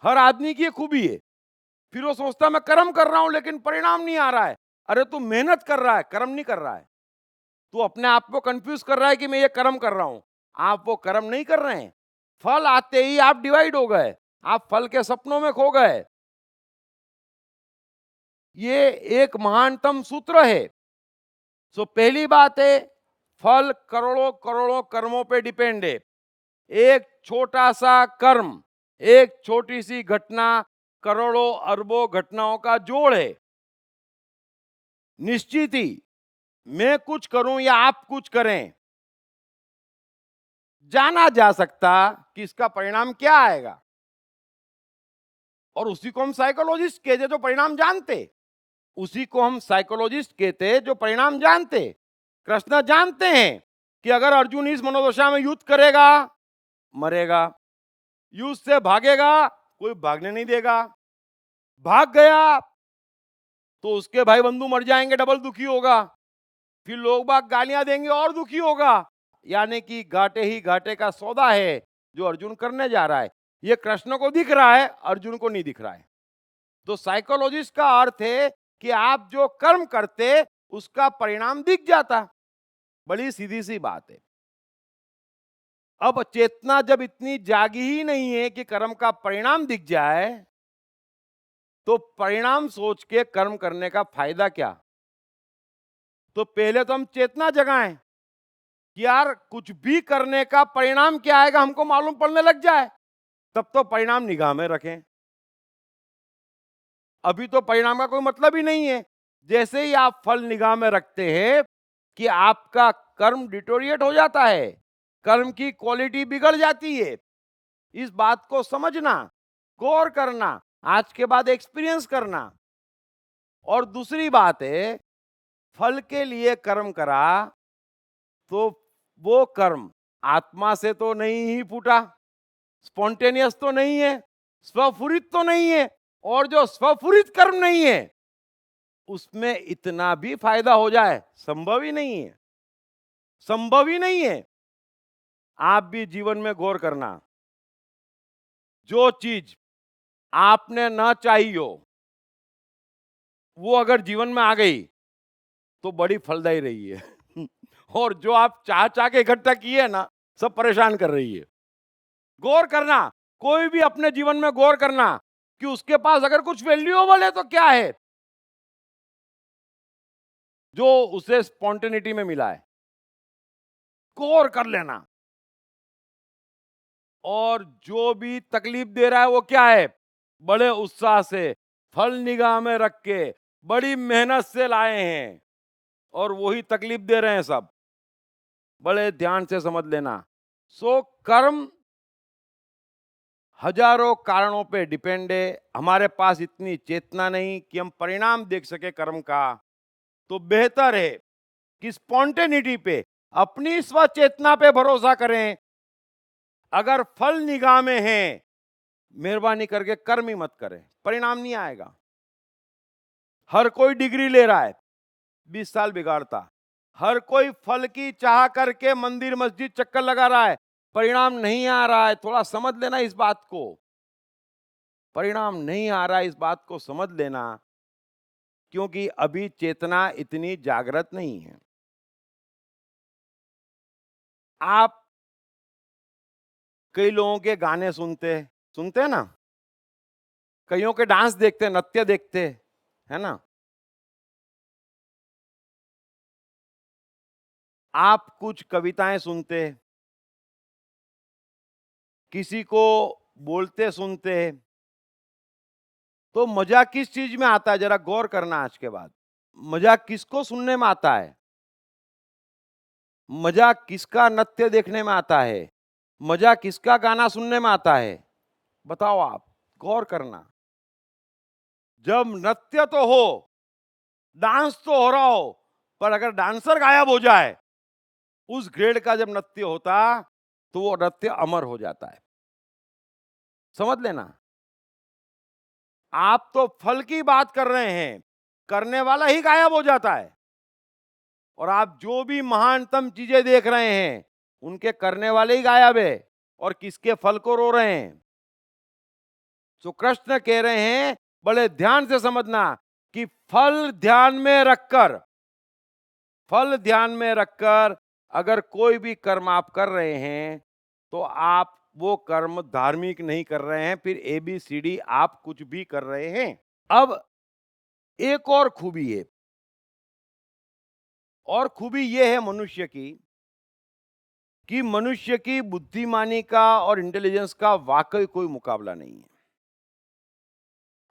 हर आदमी की ये खूबी है। फिर वो सोचता मैं कर्म कर रहा हूं लेकिन परिणाम नहीं आ रहा है। अरे तू मेहनत कर रहा है, कर्म नहीं कर रहा है। तू अपने आप को कंफ्यूज कर रहा है कि मैं ये कर्म कर रहा हूं। आप वो कर्म नहीं कर रहे हैं। फल आते ही आप डिवाइड हो गए, आप फल के सपनों में खो गए। ये एक महानतम सूत्र है सो पहली बात है, फल करोड़ों करोड़ों कर्मों पे डिपेंड है। एक छोटा सा कर्म, एक छोटी सी घटना करोड़ों अरबों घटनाओं का जोड़ है। निश्चित ही मैं कुछ करूं या आप कुछ करें, जाना जा सकता कि इसका परिणाम क्या आएगा, और उसी को हम साइकोलॉजिस्ट कहते जो परिणाम जानते। उसी को हम साइकोलॉजिस्ट कहते जो परिणाम जानते। कृष्ण जानते हैं कि अगर अर्जुन इस मनोदशा में युद्ध करेगा, मरेगा। युद्ध से भागेगा, कोई भागने नहीं देगा। भाग गया तो उसके भाई बंधु मर जाएंगे, डबल दुखी होगा। फिर लोग बाग गालियां देंगे और दुखी होगा। यानी कि घाटे ही घाटे का सौदा है जो अर्जुन करने जा रहा है। ये कृष्ण को दिख रहा है, अर्जुन को नहीं दिख रहा है। तो साइकोलॉजिस्ट का अर्थ है कि आप जो कर्म करते उसका परिणाम दिख जाता। बड़ी सीधी सी बात है। अब चेतना जब इतनी जागी ही नहीं है कि कर्म का परिणाम दिख जाए, तो परिणाम सोच के कर्म करने का फायदा क्या? तो पहले तो हम चेतना जगाएं कि यार कुछ भी करने का परिणाम क्या आएगा हमको मालूम पड़ने लग जाए, तब तो परिणाम निगाह में रखें। अभी तो परिणाम का कोई मतलब ही नहीं है। जैसे ही आप फल निगाह में रखते हैं कि आपका कर्म डिटोरिएट हो जाता है, कर्म की क्वालिटी बिगड़ जाती है। इस बात को समझना, गौर करना, आज के बाद एक्सपीरियंस करना। और दूसरी बात है, फल के लिए कर्म करा तो वो कर्म आत्मा से तो नहीं ही फूटा, स्पॉन्टेनियस तो नहीं है, स्वफुरित तो नहीं है। और जो स्वफुरित कर्म नहीं है उसमें इतना भी फायदा हो जाए संभव ही नहीं है, संभव ही नहीं है। आप भी जीवन में गौर करना, जो चीज आपने ना चाहिए हो वो अगर जीवन में आ गई तो बड़ी फलदायी रही है। और जो आप चाह चाह के इकट्ठा किए ना, सब परेशान कर रही है। गौर करना, कोई भी अपने जीवन में गौर करना कि उसके पास अगर कुछ वैल्यूएबल है तो क्या है जो उसे स्पॉन्टेनिटी में मिला है। गौर कर लेना। और जो भी तकलीफ दे रहा है वो क्या है, बड़े उत्साह से फल निगाह में रख के बड़ी मेहनत से लाए हैं और वही तकलीफ दे रहे हैं सब। बड़े ध्यान से समझ लेना। सो कर्म हजारों कारणों पे डिपेंड है। हमारे पास इतनी चेतना नहीं कि हम परिणाम देख सके कर्म का। तो बेहतर है कि स्पॉन्टेनिटी पे, अपनी स्वचेतना पे भरोसा करें। अगर फल निगाह में है, मेहरबानी करके कर्म ही मत करें, परिणाम नहीं आएगा। हर कोई डिग्री ले रहा है, 20 साल बिगाड़ता। हर कोई फल की चाह करके मंदिर मस्जिद चक्कर लगा रहा है, परिणाम नहीं आ रहा है। थोड़ा समझ लेना इस बात को, परिणाम नहीं आ रहा है इस बात को समझ लेना, क्योंकि अभी चेतना इतनी जागृत नहीं है। आप कई लोगों के गाने सुनते हैं ना, कईयों के डांस देखते, नृत्य देखते, है ना। आप कुछ कविताएं सुनते, किसी को बोलते सुनते, तो मजा किस चीज में आता है जरा गौर करना। आज के बाद मजा किसको सुनने में आता है, मजा किसका नृत्य देखने में आता है, मजा किसका गाना सुनने में आता है, बताओ आप, गौर करना। जब नृत्य तो हो, डांस तो हो रहा हो, पर अगर डांसर गायब हो जाए, उस ग्रेड का जब नृत्य होता तो वो नृत्य अमर हो जाता है। समझ लेना। आप तो फल की बात कर रहे हैं, करने वाला ही गायब हो जाता है। और आप जो भी महानतम चीजें देख रहे हैं, उनके करने वाले ही गायब है और किसके फल को रो रहे हैं। तो कृष्ण कह रहे हैं, बड़े ध्यान से समझना कि फल ध्यान में रखकर अगर कोई भी कर्म आप कर रहे हैं तो आप वो कर्म धार्मिक नहीं कर रहे हैं, फिर ABCD आप कुछ भी कर रहे हैं। अब एक और खूबी है, और खूबी ये है मनुष्य की कि मनुष्य की बुद्धिमानी का और इंटेलिजेंस का वाकई कोई मुकाबला नहीं है।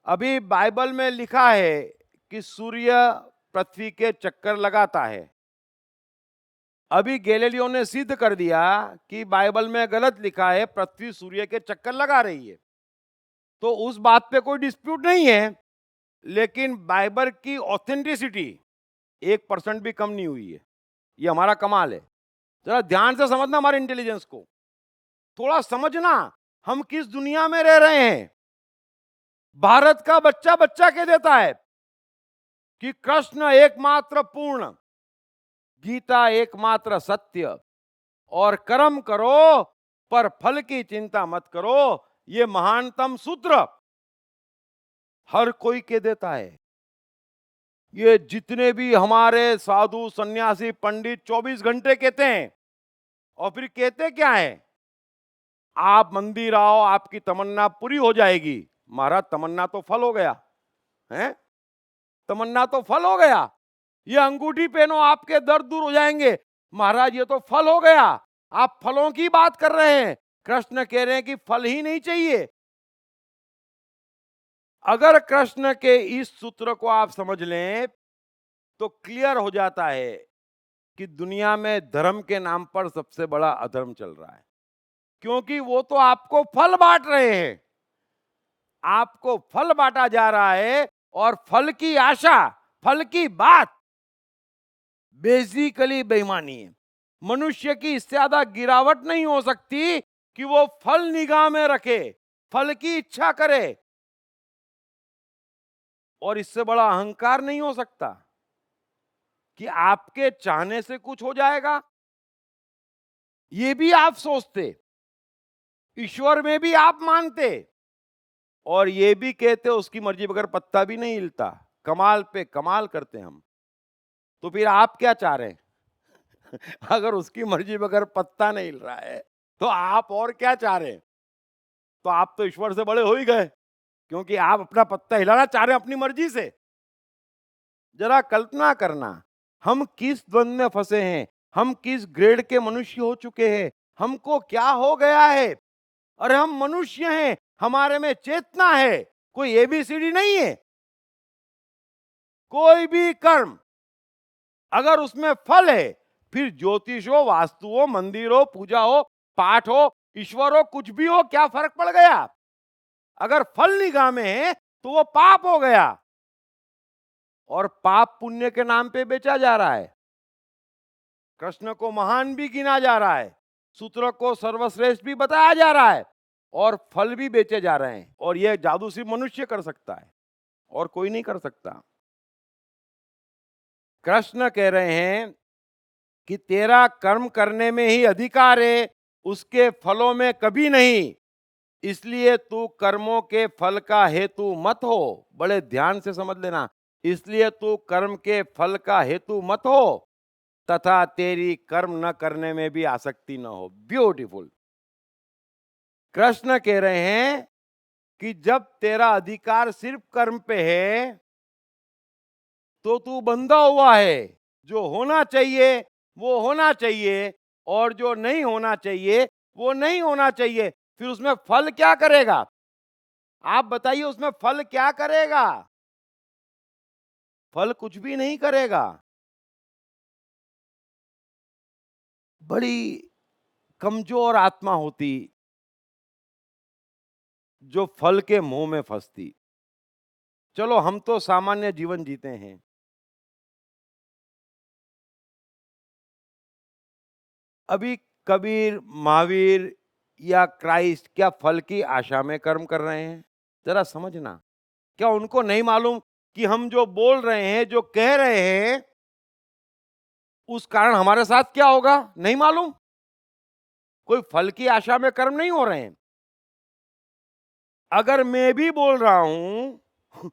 अभी बाइबल में लिखा है कि सूर्य पृथ्वी के चक्कर लगाता है। अभी गैलीलियो ने सिद्ध कर दिया कि बाइबल में गलत लिखा है, पृथ्वी सूर्य के चक्कर लगा रही है। तो उस बात पे कोई डिस्प्यूट नहीं है, लेकिन बाइबल की ऑथेंटिसिटी 1% भी कम नहीं हुई है। ये हमारा कमाल है। जरा ध्यान से समझना हमारे इंटेलिजेंस को, थोड़ा समझना हम किस दुनिया में रह रहे हैं। भारत का बच्चा बच्चा कह देता है कि कृष्ण एकमात्र पूर्ण, गीता एकमात्र सत्य, और कर्म करो पर फल की चिंता मत करो, ये महानतम सूत्र हर कोई कह देता है। ये जितने भी हमारे साधु सन्यासी पंडित 24 घंटे कहते हैं, और फिर कहते क्या है, आप मंदिर आओ आपकी तमन्ना पूरी हो जाएगी। महाराज तमन्ना तो फल हो गया है, तमन्ना तो फल हो गया। ये अंगूठी पहनो आपके दर्द दूर हो जाएंगे, महाराज ये तो फल हो गया। आप फलों की बात कर रहे हैं, कृष्ण कह रहे हैं कि फल ही नहीं चाहिए। अगर कृष्ण के इस सूत्र को आप समझ लें तो क्लियर हो जाता है कि दुनिया में धर्म के नाम पर सबसे बड़ा अधर्म चल रहा है, क्योंकि वो तो आपको फल बांट रहे हैं। आपको फल बांटा जा रहा है, और फल की आशा, फल की बात बेसिकली बेईमानी है। मनुष्य की इससे ज्यादा गिरावट नहीं हो सकती कि वो फल निगाह में रखे, फल की इच्छा करे, और इससे बड़ा अहंकार नहीं हो सकता कि आपके चाहने से कुछ हो जाएगा। ये भी आप सोचते, ईश्वर में भी आप मानते, और ये भी कहते उसकी मर्जी बगैर पत्ता भी नहीं हिलता। कमाल पे कमाल करते हम। तो फिर आप क्या चाह रहे हैं? अगर उसकी मर्जी बगैर पत्ता नहीं हिल रहा है तो आप और क्या चाह रहे हैं? तो आप तो ईश्वर से बड़े हो ही गए, क्योंकि आप अपना पत्ता हिलाना चाह रहे हैं अपनी मर्जी से। जरा कल्पना करना, हम किस द्वंद में फंसे हैं, हम किस ग्रेड के मनुष्य हो चुके हैं, हमको क्या हो गया है। अरे हम मनुष्य हैं, हमारे में चेतना है, कोई एबीसीडी नहीं है। कोई भी कर्म अगर उसमें फल है, फिर ज्योतिष हो, वास्तु हो, मंदिर हो, पूजा हो, पाठ हो, ईश्वर हो, कुछ भी हो, क्या फर्क पड़ गया? अगर फल निगाह में है तो वो पाप हो गया, और पाप पुण्य के नाम पे बेचा जा रहा है। कृष्ण को महान भी गिना जा रहा है, सूत्र को सर्वश्रेष्ठ भी बताया जा रहा है, और फल भी बेचे जा रहे हैं। और यह जादू सिर्फ मनुष्य कर सकता है, और कोई नहीं कर सकता। कृष्ण कह रहे हैं कि तेरा कर्म करने में ही अधिकार है, उसके फलों में कभी नहीं। इसलिए तू कर्मों के फल का हेतु मत हो। बड़े ध्यान से समझ लेना, इसलिए तू कर्म के फल का हेतु मत हो, तथा तेरी कर्म न करने में भी आसक्ति न हो। ब्यूटीफुल। कृष्ण कह रहे हैं कि जब तेरा अधिकार सिर्फ कर्म पे है तो तू बंधा हुआ है। जो होना चाहिए वो होना चाहिए, और जो नहीं होना चाहिए वो नहीं होना चाहिए। फिर उसमें फल क्या करेगा? आप बताइए, उसमें फल क्या करेगा? फल कुछ भी नहीं करेगा। बड़ी कमजोर आत्मा होती जो फल के मोह में फंसती। चलो हम तो सामान्य जीवन जीते हैं, अभी कबीर, महावीर या क्राइस्ट क्या फल की आशा में कर्म कर रहे हैं? जरा समझना, क्या उनको नहीं मालूम कि हम जो बोल रहे हैं, जो कह रहे हैं, उस कारण हमारे साथ क्या होगा? नहीं मालूम। कोई फल की आशा में कर्म नहीं हो रहे हैं। अगर मैं भी बोल रहा हूं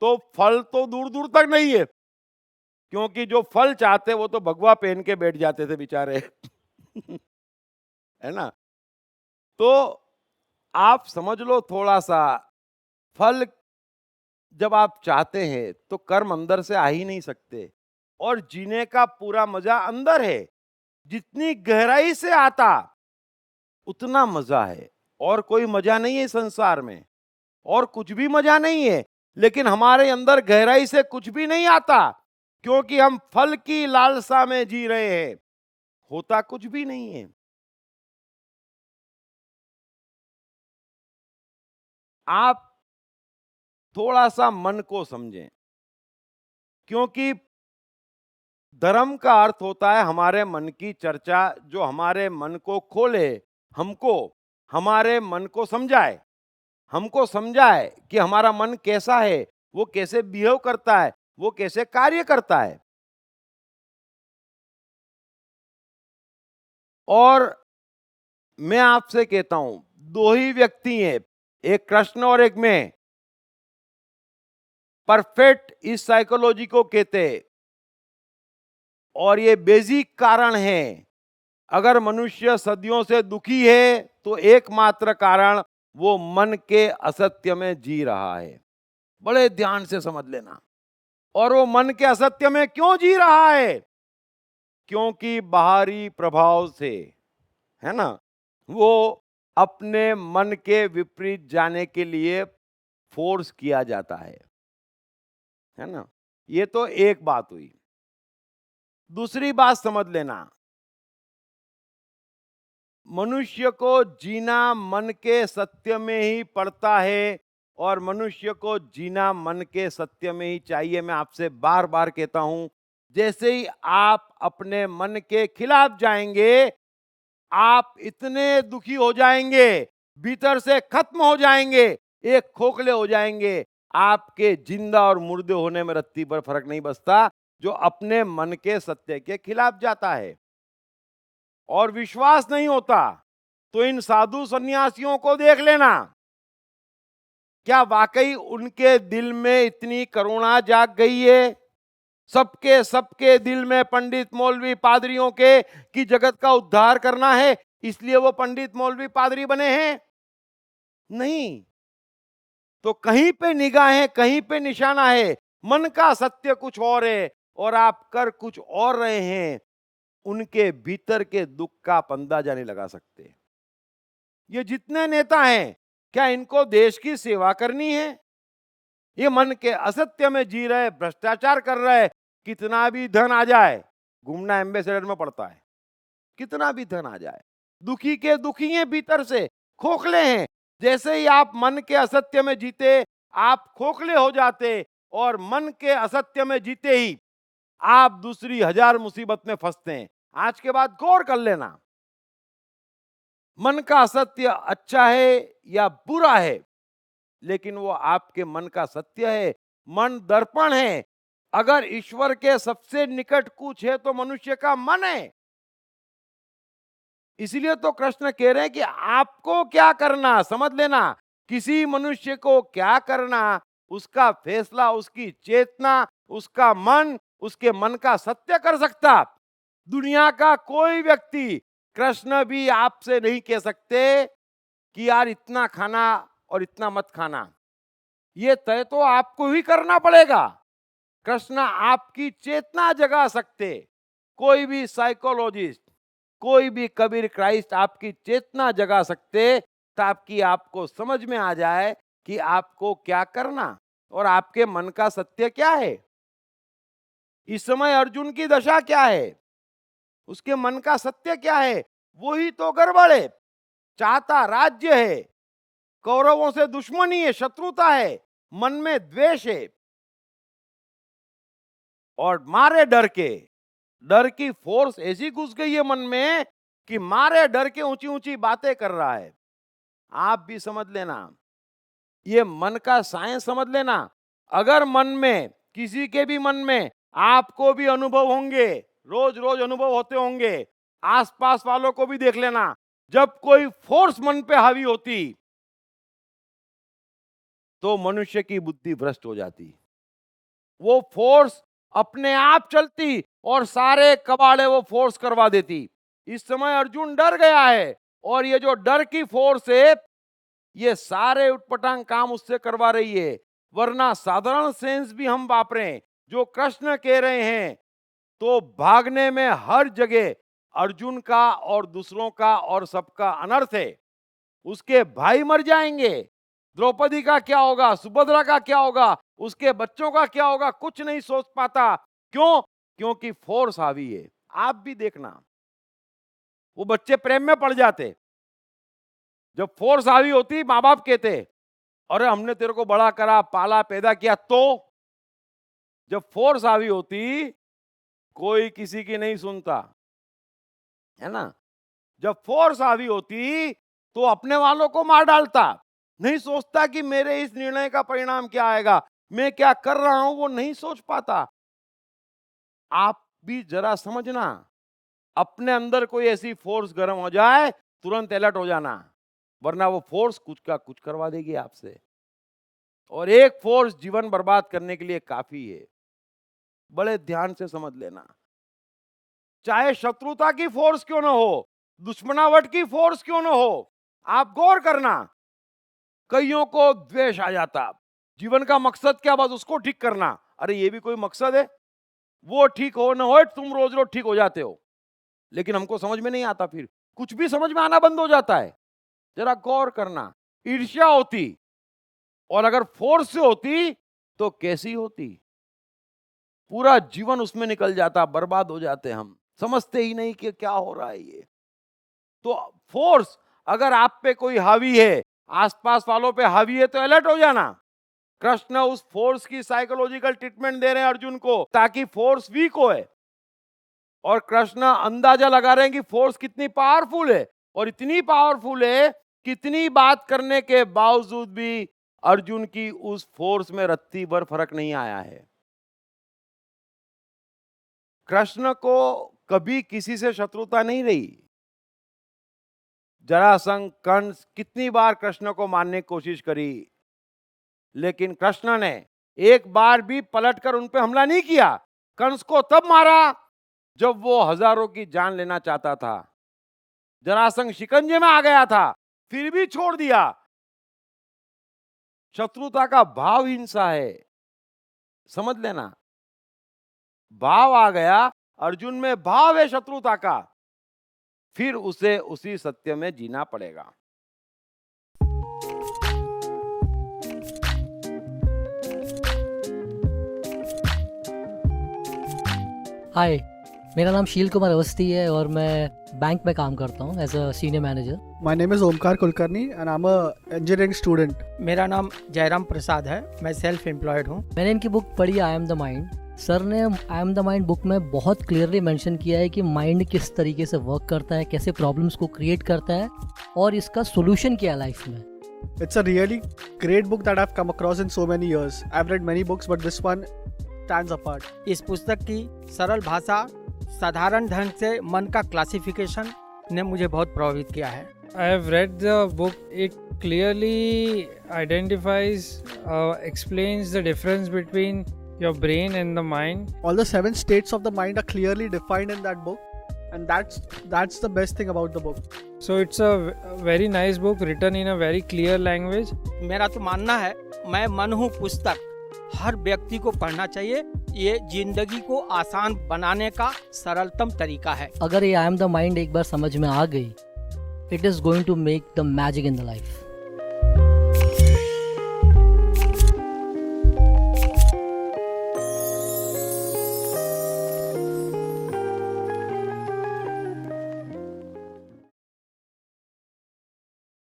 तो फल तो दूर दूर तक नहीं है, क्योंकि जो फल चाहते वो तो भगवा पहन के बैठ जाते थे बेचारे। है ना? तो आप समझ लो थोड़ा सा, फल जब आप चाहते हैं तो कर्म अंदर से आ ही नहीं सकते। और जीने का पूरा मजा अंदर है। जितनी गहराई से आता उतना मजा है, और कोई मजा नहीं है संसार में, और कुछ भी मजा नहीं है। लेकिन हमारे अंदर गहराई से कुछ भी नहीं आता, क्योंकि हम फल की लालसा में जी रहे हैं, होता कुछ भी नहीं है। आप थोड़ा सा मन को समझें, क्योंकि धर्म का अर्थ होता है हमारे मन की चर्चा, जो हमारे मन को खोले, हमको हमारे मन को समझाए, हमको समझाए कि हमारा मन कैसा है, वो कैसे बिहेव करता है, वो कैसे कार्य करता है। और मैं आपसे कहता हूं, दो ही व्यक्ति हैं, एक कृष्ण और एक मैं। परफेक्ट इस साइकोलॉजी को कहते हैं, और ये बेसिक कारण है। अगर मनुष्य सदियों से दुखी है तो एकमात्र कारण वो मन के असत्य में जी रहा है। बड़े ध्यान से समझ लेना। और वो मन के असत्य में क्यों जी रहा है? क्योंकि बाहरी प्रभाव से, है ना, वो अपने मन के विपरीत जाने के लिए फोर्स किया जाता है ना। ये तो एक बात हुई। दूसरी बात समझ लेना, मनुष्य को जीना मन के सत्य में ही पड़ता है, और मनुष्य को जीना मन के सत्य में ही चाहिए। मैं आपसे बार बार कहता हूं, जैसे ही आप अपने मन के खिलाफ जाएंगे, आप इतने दुखी हो जाएंगे, भीतर से खत्म हो जाएंगे, एक खोखले हो जाएंगे। आपके जिंदा और मुर्दे होने में रत्ती भर फर्क नहीं बचता, जो अपने मन के सत्य के खिलाफ जाता है। और विश्वास नहीं होता तो इन साधु सन्यासियों को देख लेना, क्या वाकई उनके दिल में इतनी करुणा जाग गई है? सबके सबके दिल में पंडित मौलवी पादरियों के कि जगत का उद्धार करना है, इसलिए वो पंडित मौलवी पादरी बने हैं? नहीं। तो कहीं पे निगाहें, कहीं पे निशाना है। मन का सत्य कुछ और है और आप कर कुछ और रहे हैं। उनके भीतर के दुख का आप अंदाजा नहीं लगा सकते। ये जितने नेता हैं, क्या इनको देश की सेवा करनी है? ये मन के असत्य में जी रहे, भ्रष्टाचार कर रहे। कितना भी धन आ जाए, घूमना एम्बेसडर में पड़ता है। कितना भी धन आ जाए, दुखी के दुखी हैं, भीतर से खोखले हैं। जैसे ही आप मन के असत्य में जीते, आप खोखले हो जाते, और मन के असत्य में जीते ही आप दूसरी हजार मुसीबत में फंसते हैं। आज के बाद गौर कर लेना, मन का असत्य अच्छा है या बुरा है, लेकिन वो आपके मन का सत्य है। मन दर्पण है। अगर ईश्वर के सबसे निकट कुछ है तो मनुष्य का मन है। इसलिए तो कृष्ण कह रहे हैं कि आपको क्या करना, समझ लेना। किसी मनुष्य को क्या करना, उसका फैसला उसकी चेतना, उसका मन, उसके मन का सत्य कर सकता। दुनिया का कोई व्यक्ति, कृष्ण भी आपसे नहीं कह सकते कि यार इतना खाना और इतना मत खाना। ये तय तो आपको ही करना पड़ेगा। कृष्ण आपकी चेतना जगा सकते। कोई भी साइकोलॉजिस्ट, कोई भी कबीर क्राइस्ट आपकी चेतना जगा सकते, ताकि आपको समझ में आ जाए कि आपको क्या करना और आपके मन का सत्य क्या है। इस समय अर्जुन की दशा क्या है, उसके मन का सत्य क्या है? वही तो गड़बड़ है। चाहता राज्य है, कौरवों से दुश्मनी है, शत्रुता है, मन में द्वेष है, और मारे डर की फोर्स ऐसी घुस गई है मन में कि मारे डर के ऊंची ऊंची बातें कर रहा है। आप भी समझ लेना, ये मन का साइंस समझ लेना। अगर मन में, किसी के भी मन में, आपको भी अनुभव होंगे, रोज रोज अनुभव होते होंगे, आसपास वालों को भी देख लेना, जब कोई फोर्स मन पे हावी होती तो मनुष्य की बुद्धि भ्रष्ट हो जाती। वो फोर्स अपने आप चलती और सारे कबाड़े वो फोर्स करवा देती। इस समय अर्जुन डर गया है, और ये जो डर की फोर्स है, ये सारे उटपटांग काम उससे करवा रही है। वरना साधारण सेंस भी हम वापरें, जो कृष्ण कह रहे हैं तो भागने में हर जगह अर्जुन का और दूसरों का और सबका अनर्थ है। उसके भाई मर जाएंगे, द्रौपदी का क्या होगा, सुभद्रा का क्या होगा, उसके बच्चों का क्या होगा, कुछ नहीं सोच पाता। क्यों? क्योंकि फोर्स हावी है। आप भी देखना, वो बच्चे प्रेम में पड़ जाते। जब फोर्स हावी होती, माँ बाप कहते अरे हमने तेरे को बड़ा करा, पाला, पैदा किया, तो जब फोर्स हावी होती कोई किसी की नहीं सुनता, है ना। जब फोर्स हावी होती तो अपने वालों को मार डालता, नहीं सोचता कि मेरे इस निर्णय का परिणाम क्या आएगा, मैं क्या कर रहा हूं, वो नहीं सोच पाता। आप भी जरा समझना, अपने अंदर कोई ऐसी फोर्स गर्म हो जाए, तुरंत अलर्ट हो जाना, वरना वो फोर्स कुछ का कुछ करवा देगी आपसे। और एक फोर्स जीवन बर्बाद करने के लिए काफी है। बड़े ध्यान से समझ लेना, चाहे शत्रुता की फोर्स क्यों ना हो, दुश्मनावट की फोर्स क्यों ना हो, आप गौर करना। कईयों को द्वेष आ जाता, जीवन का मकसद क्या, बस उसको ठीक करना। अरे ये भी कोई मकसद है? वो ठीक हो ना हो, तुम रोज रोज ठीक हो जाते हो, लेकिन हमको समझ में नहीं आता, फिर कुछ भी समझ में आना बंद हो जाता है। जरा गौर करना, ईर्ष्या होती, और अगर फोर्स से होती तो कैसी होती? पूरा जीवन उसमें निकल जाता, बर्बाद हो जाते हम, समझते ही नहीं कि क्या हो रहा है ये। तो फोर्स अगर आप पे कोई हावी है, आसपास वालों पे हावी है, तो अलर्ट हो जाना। कृष्ण उस फोर्स की साइकोलॉजिकल ट्रीटमेंट दे रहे हैं अर्जुन को, ताकि फोर्स वीक होए। और कृष्ण अंदाजा लगा रहे हैं कि फोर्स कितनी पावरफुल है, और इतनी पावरफुल है, कितनी बात करने के बावजूद भी अर्जुन की उस फोर्स में रत्ती भर फर्क नहीं आया है। कृष्ण को कभी किसी से शत्रुता नहीं रही। जरासंध, कंस कितनी बार कृष्ण को मारने की कोशिश करी, लेकिन कृष्ण ने एक बार भी पलटकर उन पे हमला नहीं किया। कंस को तब मारा जब वो हजारों की जान लेना चाहता था। जरासंध शिकंजे में आ गया था, फिर भी छोड़ दिया। शत्रुता का भाव हिंसा है, समझ लेना। भाव आ गया, अर्जुन में भाव है शत्रुता का, फिर उसे उसी सत्य में जीना पड़ेगा। हाय, मेरा नाम शील कुमार अवस्थी है और मैं बैंक में काम करता हूँ as a senior manager. My name is Omkar Kulkarni and I'm a engineering student. मेरा नाम जयराम प्रसाद है, मैं सेल्फ एम्प्लॉयड हूँ। मैंने इनकी बुक पढ़ी I am the mind. Sir ने I am the mind book में बहुत क्लियरली मेंशन किया है कि माइंड किस तरीके से वर्क करता है, कैसे प्रॉब्लम्स को क्रिएट करता है और इसका सोल्यूशन क्या है लाइफ में। It's a really great book that I've come across in so many years. I've read many books but this one stands apart. इस पुस्तक की सरल भाषा, साधारण ढंग से मन का क्लासिफिकेशन ने मुझे बहुत प्रभावित किया है। I have read the book. It clearly identifies, explains the difference between your brain and the mind. All the 7 states of the mind are clearly defined in that book and that's the best thing about the book. So it's a very nice book written in a very clear language. मेरा तो मानना है, मैं मन हूँ पुस्तक, हर व्यक्ति को पढ़ना चाहिए। ये जिंदगी को आसान बनाने का सरलतम तरीका है। अगर ये आई एम द माइंड एक बार समझ में आ गई, it is going to make the magic in the life.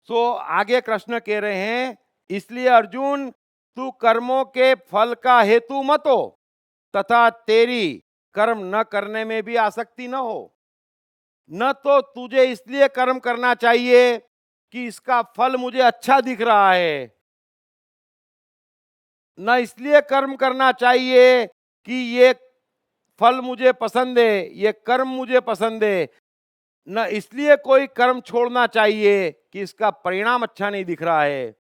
So आगे कृष्ण कह रहे हैं, इसलिए अर्जुन तू कर्मों के फल का हेतु मत हो, तथा तेरी कर्म न करने में भी आसक्ति न हो। न तो तुझे इसलिए कर्म करना चाहिए कि इसका फल मुझे अच्छा दिख रहा है, न इसलिए कर्म करना चाहिए कि ये फल मुझे पसंद है, ये कर्म मुझे पसंद है, न इसलिए कोई कर्म छोड़ना चाहिए कि इसका परिणाम अच्छा नहीं दिख रहा है।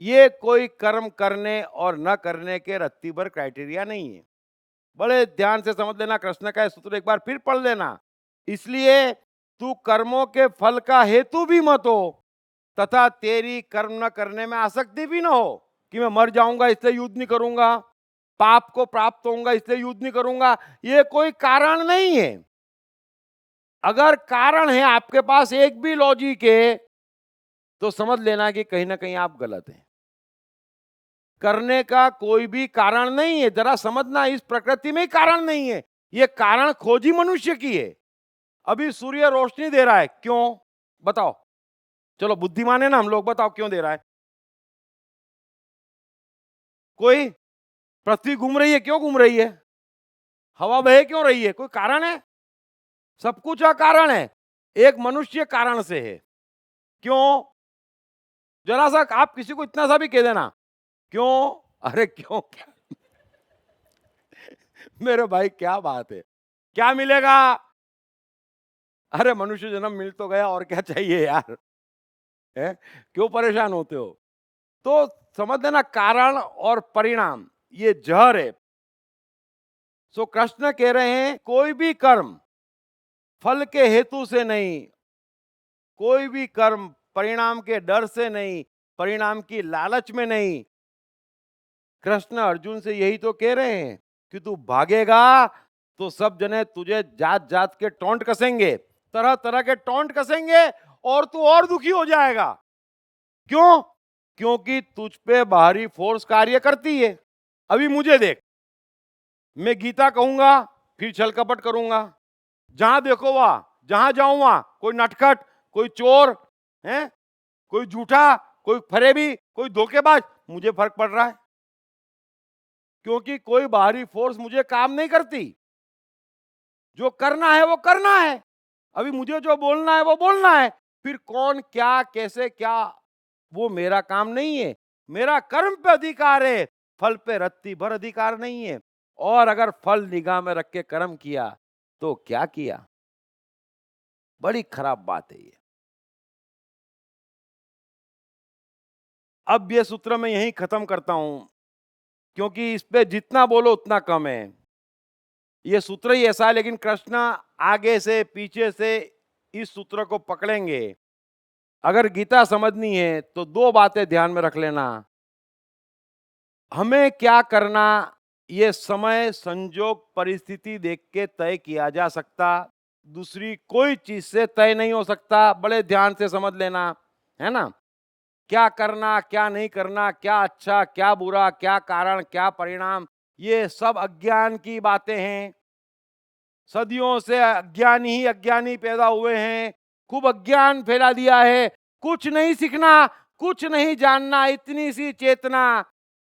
ये कोई कर्म करने और न करने के रत्ती भर क्राइटेरिया नहीं है। बड़े ध्यान से समझ लेना, कृष्ण का सूत्र एक बार फिर पढ़ लेना। इसलिए तू कर्मों के फल का हेतु भी मत हो, तथा तेरी कर्म न करने में आसक्ति भी न हो कि मैं मर जाऊंगा इसलिए युद्ध नहीं करूंगा, पाप को प्राप्त होऊंगा इसलिए युद्ध नहीं करूंगा, ये कोई कारण नहीं है। अगर कारण है आपके पास एक भी लॉजिक है तो समझ लेना कि कहीं ना कहीं आप गलत हैं। करने का कोई भी कारण नहीं है। जरा समझना, इस प्रकृति में ही कारण नहीं है, ये कारण खोजी मनुष्य की है। अभी सूर्य रोशनी दे रहा है, क्यों? बताओ। चलो बुद्धिमान है ना हम लोग, बताओ क्यों दे रहा है? कोई? पृथ्वी घूम रही है, क्यों घूम रही है? हवा बह क्यों रही है? कोई कारण है? सब कुछ अकारण है, एक मनुष्य कारण से है। क्यों? जरा सा आप किसी को इतना सा भी कह देना, क्यों? अरे क्यों क्या? मेरे भाई क्या बात है, क्या मिलेगा? अरे मनुष्य जन्म मिल तो गया, और क्या चाहिए यार, है? क्यों परेशान होते हो? तो समझ लेना, कारण और परिणाम ये जहर है। सो कृष्ण कह रहे हैं कोई भी कर्म फल के हेतु से नहीं, कोई भी कर्म परिणाम के डर से नहीं, परिणाम की लालच में नहीं। कृष्ण अर्जुन से यही तो कह रहे हैं कि तू भागेगा तो सब जने तुझे जात जात के टोंट कसेंगे, तरह तरह के टोंट कसेंगे, और तू और दुखी हो जाएगा। क्यों? क्योंकि तुझ पे बाहरी फोर्स कार्य करती है। अभी मुझे देख, मैं गीता कहूंगा फिर छल कपट करूंगा, जहां देखो वहां, जहां जाऊं वहां कोई नटखट, कोई चोर है, कोई झूठा, कोई फरेबी, कोई धोखेबाज, मुझे फर्क पड़ रहा है क्योंकि कोई बाहरी फोर्स मुझे काम नहीं करती। जो करना है वो करना है, अभी मुझे जो बोलना है वो बोलना है। फिर कौन क्या कैसे क्या, वो मेरा काम नहीं है। मेरा कर्म पे अधिकार है, फल पे रत्ती भर अधिकार नहीं है। और अगर फल निगाह में रख के कर्म किया तो क्या किया? बड़ी खराब बात है ये। अब ये सूत्र मैं यहीं खत्म करता हूं क्योंकि इस पे जितना बोलो उतना कम है। ये सूत्र ही ऐसा है, लेकिन कृष्ण आगे से पीछे से इस सूत्र को पकड़ेंगे। अगर गीता समझनी है तो दो बातें ध्यान में रख लेना। हमें क्या करना ये समय संजोग परिस्थिति देख के तय किया जा सकता, दूसरी कोई चीज से तय नहीं हो सकता। बड़े ध्यान से समझ लेना, है ना? क्या करना क्या नहीं करना, क्या अच्छा क्या बुरा, क्या कारण क्या परिणाम, ये सब अज्ञान की बातें हैं। सदियों से अज्ञानी ही अज्ञानी पैदा हुए हैं, खूब अज्ञान फैला दिया है। कुछ नहीं सीखना, कुछ नहीं जानना, इतनी सी चेतना,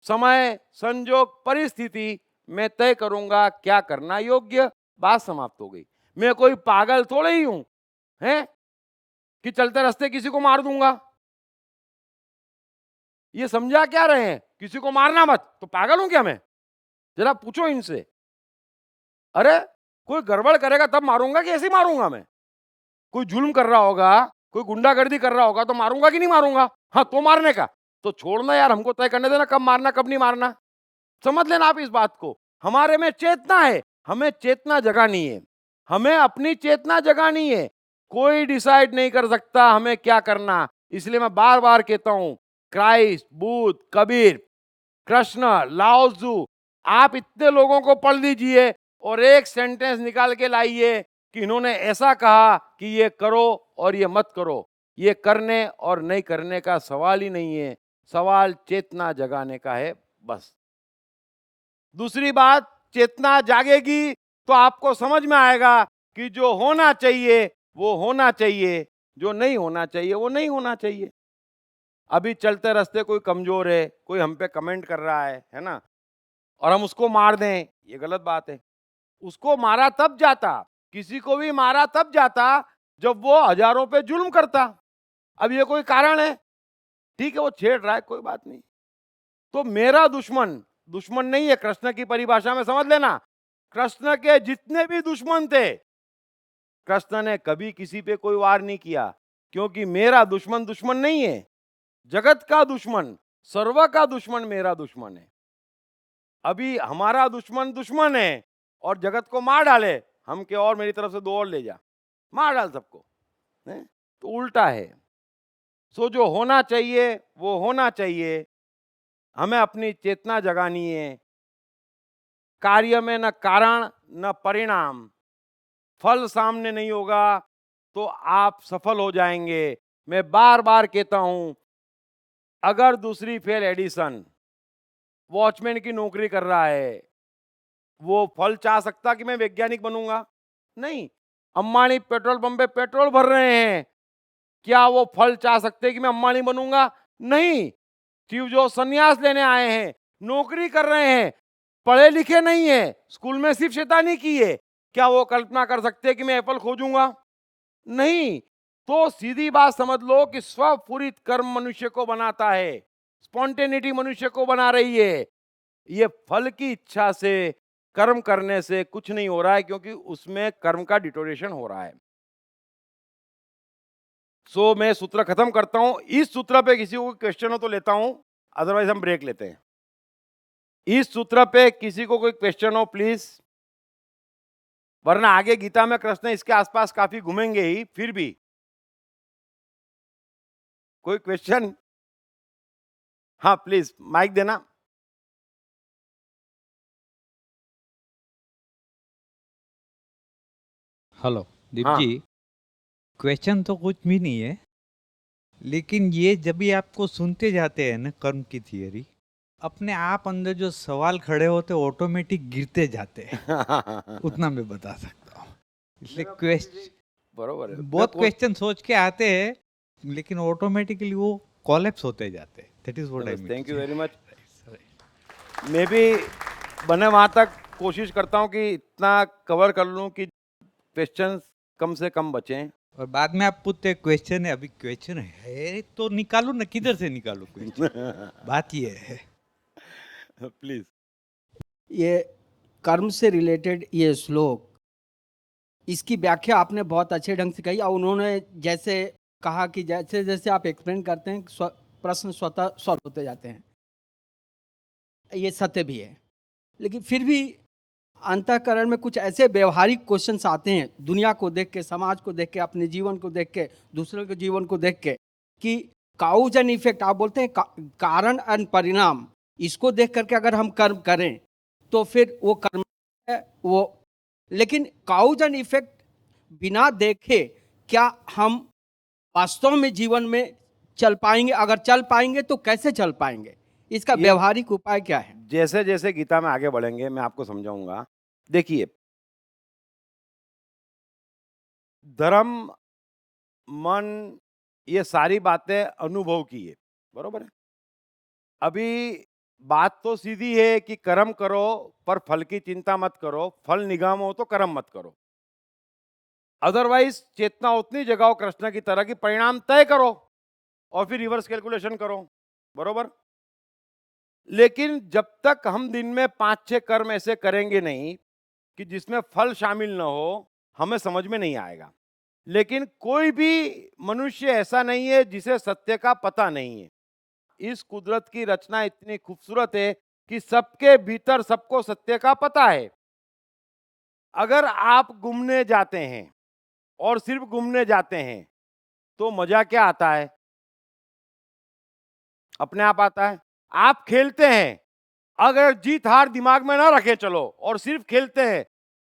समय संजोग परिस्थिति मैं तय करूंगा क्या करना योग्य। बात समाप्त हो गई। मैं कोई पागल थोड़े ही हूं, हैं, कि चलते रास्ते किसी को मार दूंगा। ये समझा क्या रहे हैं? किसी को मारना मत, तो पागल हूं क्या मैं? जरा पूछो इनसे। अरे कोई गड़बड़ करेगा तब मारूंगा कि ऐसे ही मारूंगा मैं? कोई जुल्म कर रहा होगा, कोई गुंडागर्दी कर रहा होगा तो मारूंगा कि नहीं मारूंगा? हाँ तो मारने का तो छोड़ना यार, हमको तय करने देना कब मारना कब नहीं मारना। समझ लेना आप इस बात को। हमारे में चेतना है, हमें चेतना जगानी है, हमें अपनी चेतना जगानी है। कोई डिसाइड नहीं कर सकता हमें क्या करना। इसलिए मैं बार बार कहता हूं, क्राइस्ट, बुद्ध, कबीर, कृष्ण, लाओजू, आप इतने लोगों को पढ़ लीजिए और एक सेंटेंस निकाल के लाइए कि इन्होंने ऐसा कहा कि ये करो और ये मत करो। ये करने और नहीं करने का सवाल ही नहीं है, सवाल चेतना जगाने का है, बस। दूसरी बात, चेतना जागेगी तो आपको समझ में आएगा कि जो होना चाहिए वो होना चाहिए, जो नहीं होना चाहिए वो नहीं होना चाहिए। अभी चलते रास्ते कोई कमजोर है, कोई हम पे कमेंट कर रहा है ना, और हम उसको मार दें, ये गलत बात है। उसको मारा तब जाता, किसी को भी मारा तब जाता जब वो हजारों पे जुल्म करता। अब ये कोई कारण है? ठीक है वो छेड़ रहा है, कोई बात नहीं। तो मेरा दुश्मन दुश्मन नहीं है, कृष्ण की परिभाषा में समझ लेना। कृष्ण के जितने भी दुश्मन थे, कृष्ण ने कभी किसी पे कोई वार नहीं किया, क्योंकि मेरा दुश्मन दुश्मन नहीं है। जगत का दुश्मन, सर्व का दुश्मन मेरा दुश्मन है। अभी हमारा दुश्मन दुश्मन है और जगत को मार डाले, हम के और मेरी तरफ से दो और ले जा, मार डाल सबको, है? तो उल्टा है। सो जो होना चाहिए वो होना चाहिए। हमें अपनी चेतना जगानी है, कार्य में न कारण न परिणाम, फल सामने नहीं होगा तो आप सफल हो जाएंगे। मैं बार बार कहता हूं, अगर दूसरी फेल एडिसन वॉचमैन की नौकरी कर रहा है, वो फल चाह सकता कि मैं वैज्ञानिक बनूंगा? नहीं। अंबानी पेट्रोल पंप पे पेट्रोल भर रहे हैं, क्या वो फल चाह सकते कि मैं अंबानी बनूंगा? नहीं। स्टीव जॉब्स संन्यास लेने आए हैं, नौकरी कर रहे हैं, पढ़े लिखे नहीं है, स्कूल में सिर्फ शैतानी की है, क्या वो कल्पना कर सकते कि मैं एप्पल खोजूंगा? नहीं। तो सीधी बात समझ लो कि स्वपूरित कर्म मनुष्य को बनाता है, स्पॉन्टेनिटी मनुष्य को बना रही है। ये फल की इच्छा से, कर्म करने से कुछ नहीं हो रहा है, क्योंकि उसमें कर्म का डिटोरेशन हो रहा है। सो मैं सूत्र खत्म करता हूं। इस सूत्र पे किसी को क्वेश्चन हो तो लेता हूं, अदरवाइज हम ब्रेक लेते हैं। इस सूत्र पे किसी को कोई क्वेश्चन हो प्लीज, वरना आगे गीता में कृष्ण इसके आसपास काफी घूमेंगे ही। फिर भी कोई क्वेश्चन? हाँ प्लीज माइक देना। हेलो दीप हाँ। जी, क्वेश्चन तो कुछ भी नहीं है, लेकिन ये जब भी आपको सुनते जाते हैं ना कर्म की थियरी, अपने आप अंदर जो सवाल खड़े होते ऑटोमेटिक गिरते जाते हैं। उतना मैं बता सकता हूँ। इसलिए क्वेश्चन बरोबर है। बहुत क्वेश्चन सोच के आते हैं, लेकिन ऑटोमेटिकली वो कोलैप्स होते जाते हैं। That is what I mean. Thank you very much. मैं भी बने वहां तक कोशिश करता हूं कि इतना कवर कर लूं कि क्वेश्चंस कम से कम बचें। और बाद में आप पूछते क्वेश्चन है, अभी क्वेश्चन है तो निकालो ना, किधर से निकालो क्वेश्चन। बात ये है। प्लीज। ये कर्म से रिलेटेड ये श्लोक, इसकी व्याख्या आपने बहुत अच्छे ढंग से कही, और उन्होंने जैसे कहा कि जैसे जैसे आप एक्सप्लेन करते हैं प्रश्न स्वतः सॉल्व होते जाते हैं, ये सत्य भी है। लेकिन फिर भी अंतःकरण में कुछ ऐसे व्यवहारिक क्वेश्चंस आते हैं, दुनिया को देख के, समाज को देख के, अपने जीवन को देख के, दूसरों के जीवन को देख के, कि काउज एंड इफेक्ट, आप बोलते हैं कारण एंड परिणाम, इसको देख करके अगर हम कर्म करें तो फिर वो कर्म है वो। लेकिन काउज एंड इफेक्ट बिना देखे क्या हम वास्तव में जीवन में चल पाएंगे? अगर चल पाएंगे तो कैसे चल पाएंगे? इसका व्यवहारिक उपाय क्या है? जैसे जैसे गीता में आगे बढ़ेंगे मैं आपको समझाऊंगा। देखिए, धर्म, मन, ये सारी बातें अनुभव की है, बरोबर है। अभी बात तो सीधी है कि कर्म करो पर फल की चिंता मत करो, फल निगम हो तो कर्म मत करो। अदरवाइज चेतना उतनी जगाओ कृष्ण की तरह कि परिणाम तय करो और फिर रिवर्स कैलकुलेशन करो, बरोबर। लेकिन जब तक हम दिन में 5-6 कर्म ऐसे करेंगे नहीं कि जिसमें फल शामिल न हो, हमें समझ में नहीं आएगा। लेकिन कोई भी मनुष्य ऐसा नहीं है जिसे सत्य का पता नहीं है। इस कुदरत की रचना इतनी खूबसूरत है कि सबके भीतर सबको सत्य का पता है। अगर आप घूमने जाते हैं और सिर्फ घूमने जाते हैं तो मजा क्या आता है? अपने आप आता है। आप खेलते हैं, अगर जीत हार दिमाग में ना रखें चलो और सिर्फ खेलते हैं,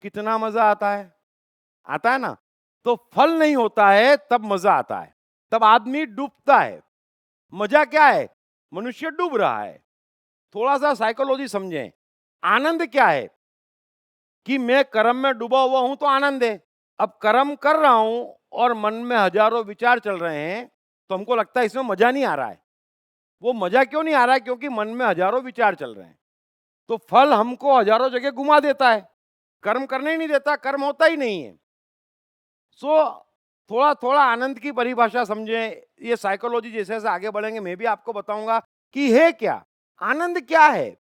कितना मजा आता है? आता है ना। तो फल नहीं होता है तब मजा आता है, तब आदमी डूबता है। मजा क्या है? मनुष्य डूब रहा है। थोड़ा सा साइकोलॉजी समझें। आनंद क्या है? कि मैं कर्म में डूबा हुआ हूं तो आनंद है। अब कर्म कर रहा हूं और मन में हजारों विचार चल रहे हैं तो हमको लगता है इसमें मजा नहीं आ रहा है। वो मजा क्यों नहीं आ रहा है? क्योंकि मन में हजारों विचार चल रहे हैं। तो फल हमको हजारों जगह घुमा देता है, कर्म करने ही नहीं देता, कर्म होता ही नहीं है। सो थोड़ा थोड़ा आनंद की परिभाषा समझें। ये साइकोलॉजी जैसे जैसे आगे बढ़ेंगे मैं भी आपको बताऊंगा कि है क्या आनंद, क्या है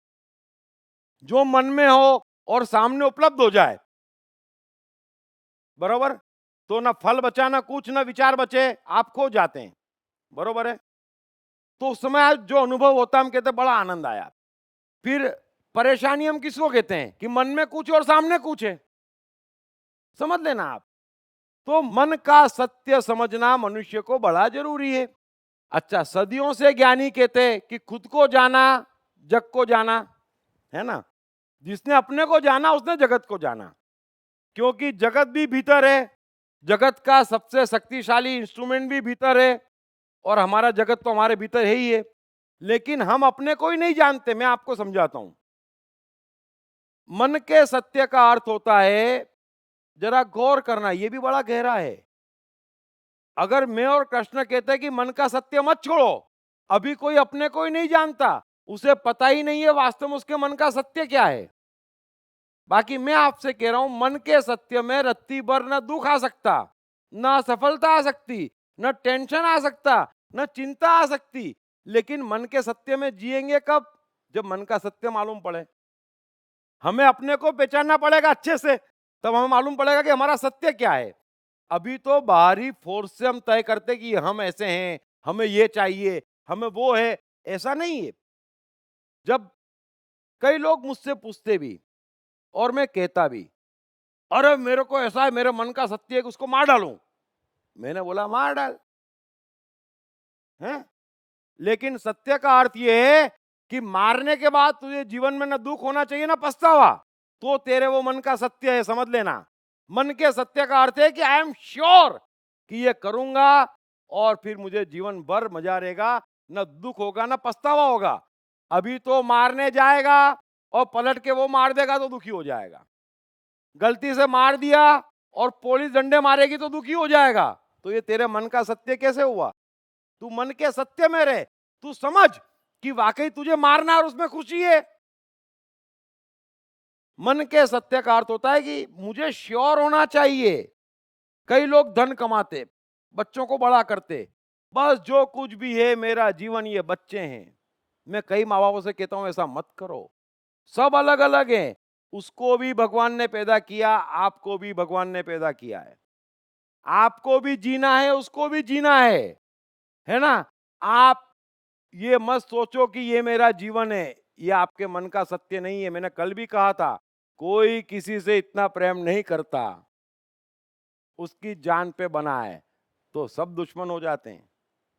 जो मन में हो और सामने उपलब्ध हो जाए, बरोबर। तो ना फल बचा ना कुछ, ना विचार बचे, आप खो जाते हैं, बरोबर है। तो उस समय जो अनुभव होता है हम कहते हैं बड़ा आनंद आया। फिर परेशानी हम किसको कहते हैं? कि मन में कुछ और सामने कुछ है। समझ लेना आप। तो मन का सत्य समझना मनुष्य को बड़ा जरूरी है। अच्छा, सदियों से ज्ञानी कहते हैं कि खुद को जाना जग को जाना, है ना। जिसने अपने को जाना उसने जगत को जाना, क्योंकि जगत भी भीतर है, जगत का सबसे शक्तिशाली इंस्ट्रूमेंट भी भीतर है, और हमारा जगत तो हमारे भीतर है ही है, लेकिन हम अपने को ही नहीं जानते। मैं आपको समझाता हूं। मन के सत्य का अर्थ होता है, जरा गौर करना, ये भी बड़ा गहरा है। अगर मैं और कृष्ण कहते हैं कि मन का सत्य मत छोड़ो, अभी कोई अपने को ही नहीं जानता, उसे पता ही नहीं है वास्तव में उसके मन का सत्य क्या है। बाकी मैं आपसे कह रहा हूं, मन के सत्य में रत्ती भर न दुख आ सकता, न असफलता आ सकती, न टेंशन आ सकता, न चिंता आ सकती, लेकिन मन के सत्य में जिएंगे कब? जब मन का सत्य मालूम पड़े। हमें अपने को पहचानना पड़ेगा अच्छे से, तब हमें मालूम पड़ेगा कि हमारा सत्य क्या है। अभी तो बाहरी फोर्स से हम तय करते कि हम ऐसे हैं, हमें ये चाहिए, हमें वो है, ऐसा नहीं है। जब कई लोग मुझसे पूछते भी और मैं कहता भी, अरे मेरे को ऐसा है, मेरे मन का सत्य है कि उसको मार डालूं, मैंने बोला मार डाल, हैं? लेकिन सत्य का अर्थ ये है कि मारने के बाद तुझे जीवन में ना दुख होना चाहिए ना पछतावा, तो तेरे वो मन का सत्य है, समझ लेना। मन के सत्य का अर्थ है कि आई एम श्योर कि ये करूंगा और फिर मुझे जीवन भर मजा रहेगा, ना दुख होगा ना पछतावा होगा। अभी तो मारने जाएगा और पलट के वो मार देगा तो दुखी हो जाएगा, गलती से मार दिया और पुलिस डंडे मारेगी तो दुखी हो जाएगा। तो ये तेरे मन का सत्य कैसे हुआ? तू मन के सत्य में रहे, तू समझ कि वाकई तुझे मारना और उसमें खुशी है। मन के सत्य का अर्थ होता है कि मुझे श्योर होना चाहिए। कई लोग धन कमाते, बच्चों को बड़ा करते, बस जो कुछ भी है मेरा जीवन ये बच्चे हैं। मैं कई माँ बापों से कहता हूं ऐसा मत करो, सब अलग अलग हैं। उसको भी भगवान ने पैदा किया, आपको भी भगवान ने पैदा किया है, आपको भी जीना है, उसको भी जीना है ना? आप ये मत सोचो कि ये मेरा जीवन है, ये आपके मन का सत्य नहीं है। मैंने कल भी कहा था, कोई किसी से इतना प्रेम नहीं करता, उसकी जान पे बना है, तो सब दुश्मन हो जाते हैं।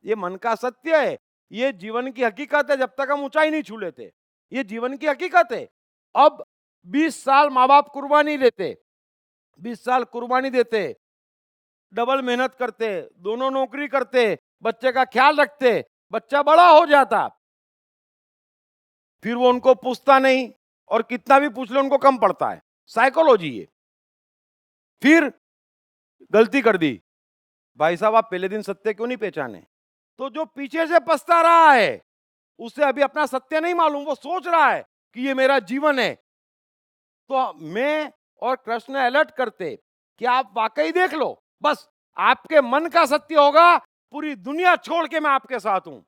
ये मन का सत्य है, ये जीवन की हकीकत है। जब तक हम ऊंचाई नहीं छू लेते, ये जीवन की हकीकत है। अब 20 साल माँ बाप कुर्बानी देते, 20 साल कुर्बानी देते, डबल मेहनत करते, दोनों नौकरी करते, बच्चे का ख्याल रखते, बच्चा बड़ा हो जाता, फिर वो उनको पूछता नहीं, और कितना भी पूछ ले उनको कम पड़ता है। साइकोलॉजी है। फिर गलती कर दी, भाई साहब आप पहले दिन सत्य क्यों नहीं पहचाने? तो जो पीछे से पछता रहा है उसे अभी अपना सत्य नहीं मालूम, वो सोच रहा है कि ये मेरा जीवन है। तो मैं और कृष्ण अलर्ट करते कि आप वाकई देख लो, बस आपके मन का सत्य होगा, पूरी दुनिया छोड़ के मैं आपके साथ हूं,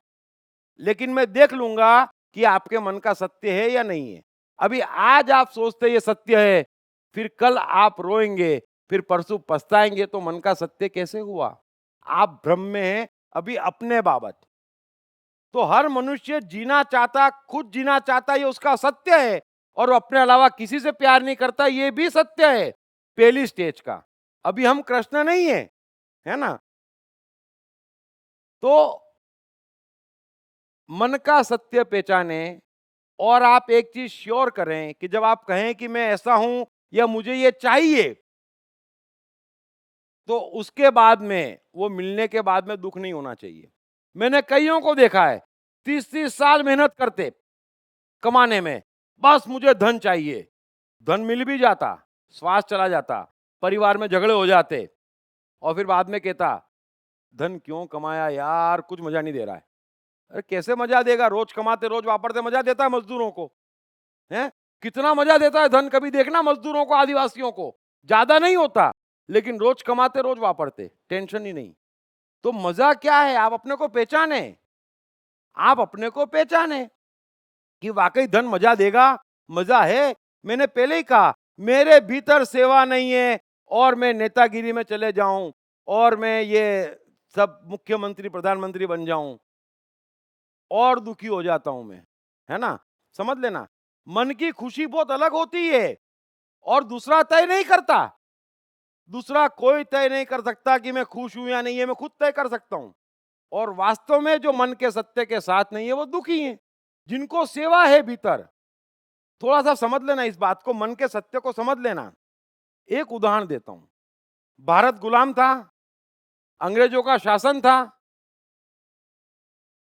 लेकिन मैं देख लूंगा कि आपके मन का सत्य है या नहीं है। अभी आज आप सोचते ये सत्य है, फिर कल आप रोएंगे, फिर परसों पछताएंगे, तो मन का सत्य कैसे हुआ? आप भ्रम में हैं अभी अपने बाबत। तो हर मनुष्य जीना चाहता, खुद जीना चाहता, ये उसका सत्य है, और वो अपने अलावा किसी से प्यार नहीं करता, ये भी सत्य है पहली स्टेज का। अभी हम कृष्ण नहीं है ना? तो मन का सत्य पहचाने, और आप एक चीज श्योर करें कि जब आप कहें कि मैं ऐसा हूं या मुझे ये चाहिए, तो उसके बाद में, वो मिलने के बाद में दुख नहीं होना चाहिए। मैंने कईयों को देखा है 30-30 साल मेहनत करते कमाने में, बस मुझे धन चाहिए, धन मिल भी जाता, श्वास चला जाता, परिवार में झगड़े हो जाते, और फिर बाद में कहता धन क्यों कमाया यार, कुछ मजा नहीं दे रहा है। अरे कैसे मजा देगा? रोज कमाते रोज वापरते मजा देता है मजदूरों को, हैं? कितना मजा देता है धन, कभी देखना मजदूरों को, आदिवासियों को, ज्यादा नहीं होता, लेकिन रोज कमाते रोज वापरते, टेंशन ही नहीं। तो मजा क्या है? आप अपने को पहचाने, आप अपने को पहचाने कि वाकई धन मजा देगा, मजा है। मैंने पहले ही कहा, मेरे भीतर सेवा नहीं है और मैं नेतागिरी में चले जाऊं और मैं ये सब मुख्यमंत्री प्रधानमंत्री बन जाऊं, और दुखी हो जाता हूं मैं, है ना? समझ लेना, मन की खुशी बहुत अलग होती है, और दूसरा तय नहीं करता। दूसरा कोई तय नहीं कर सकता कि मैं खुश हूं या नहीं है, मैं खुद तय कर सकता हूं। और वास्तव में जो मन के सत्य के साथ नहीं है वो दुखी हैं, जिनको सेवा है भीतर, थोड़ा सा समझ लेना इस बात को, मन के सत्य को समझ लेना। एक उदाहरण देता हूं। भारत गुलाम था, अंग्रेजों का शासन था,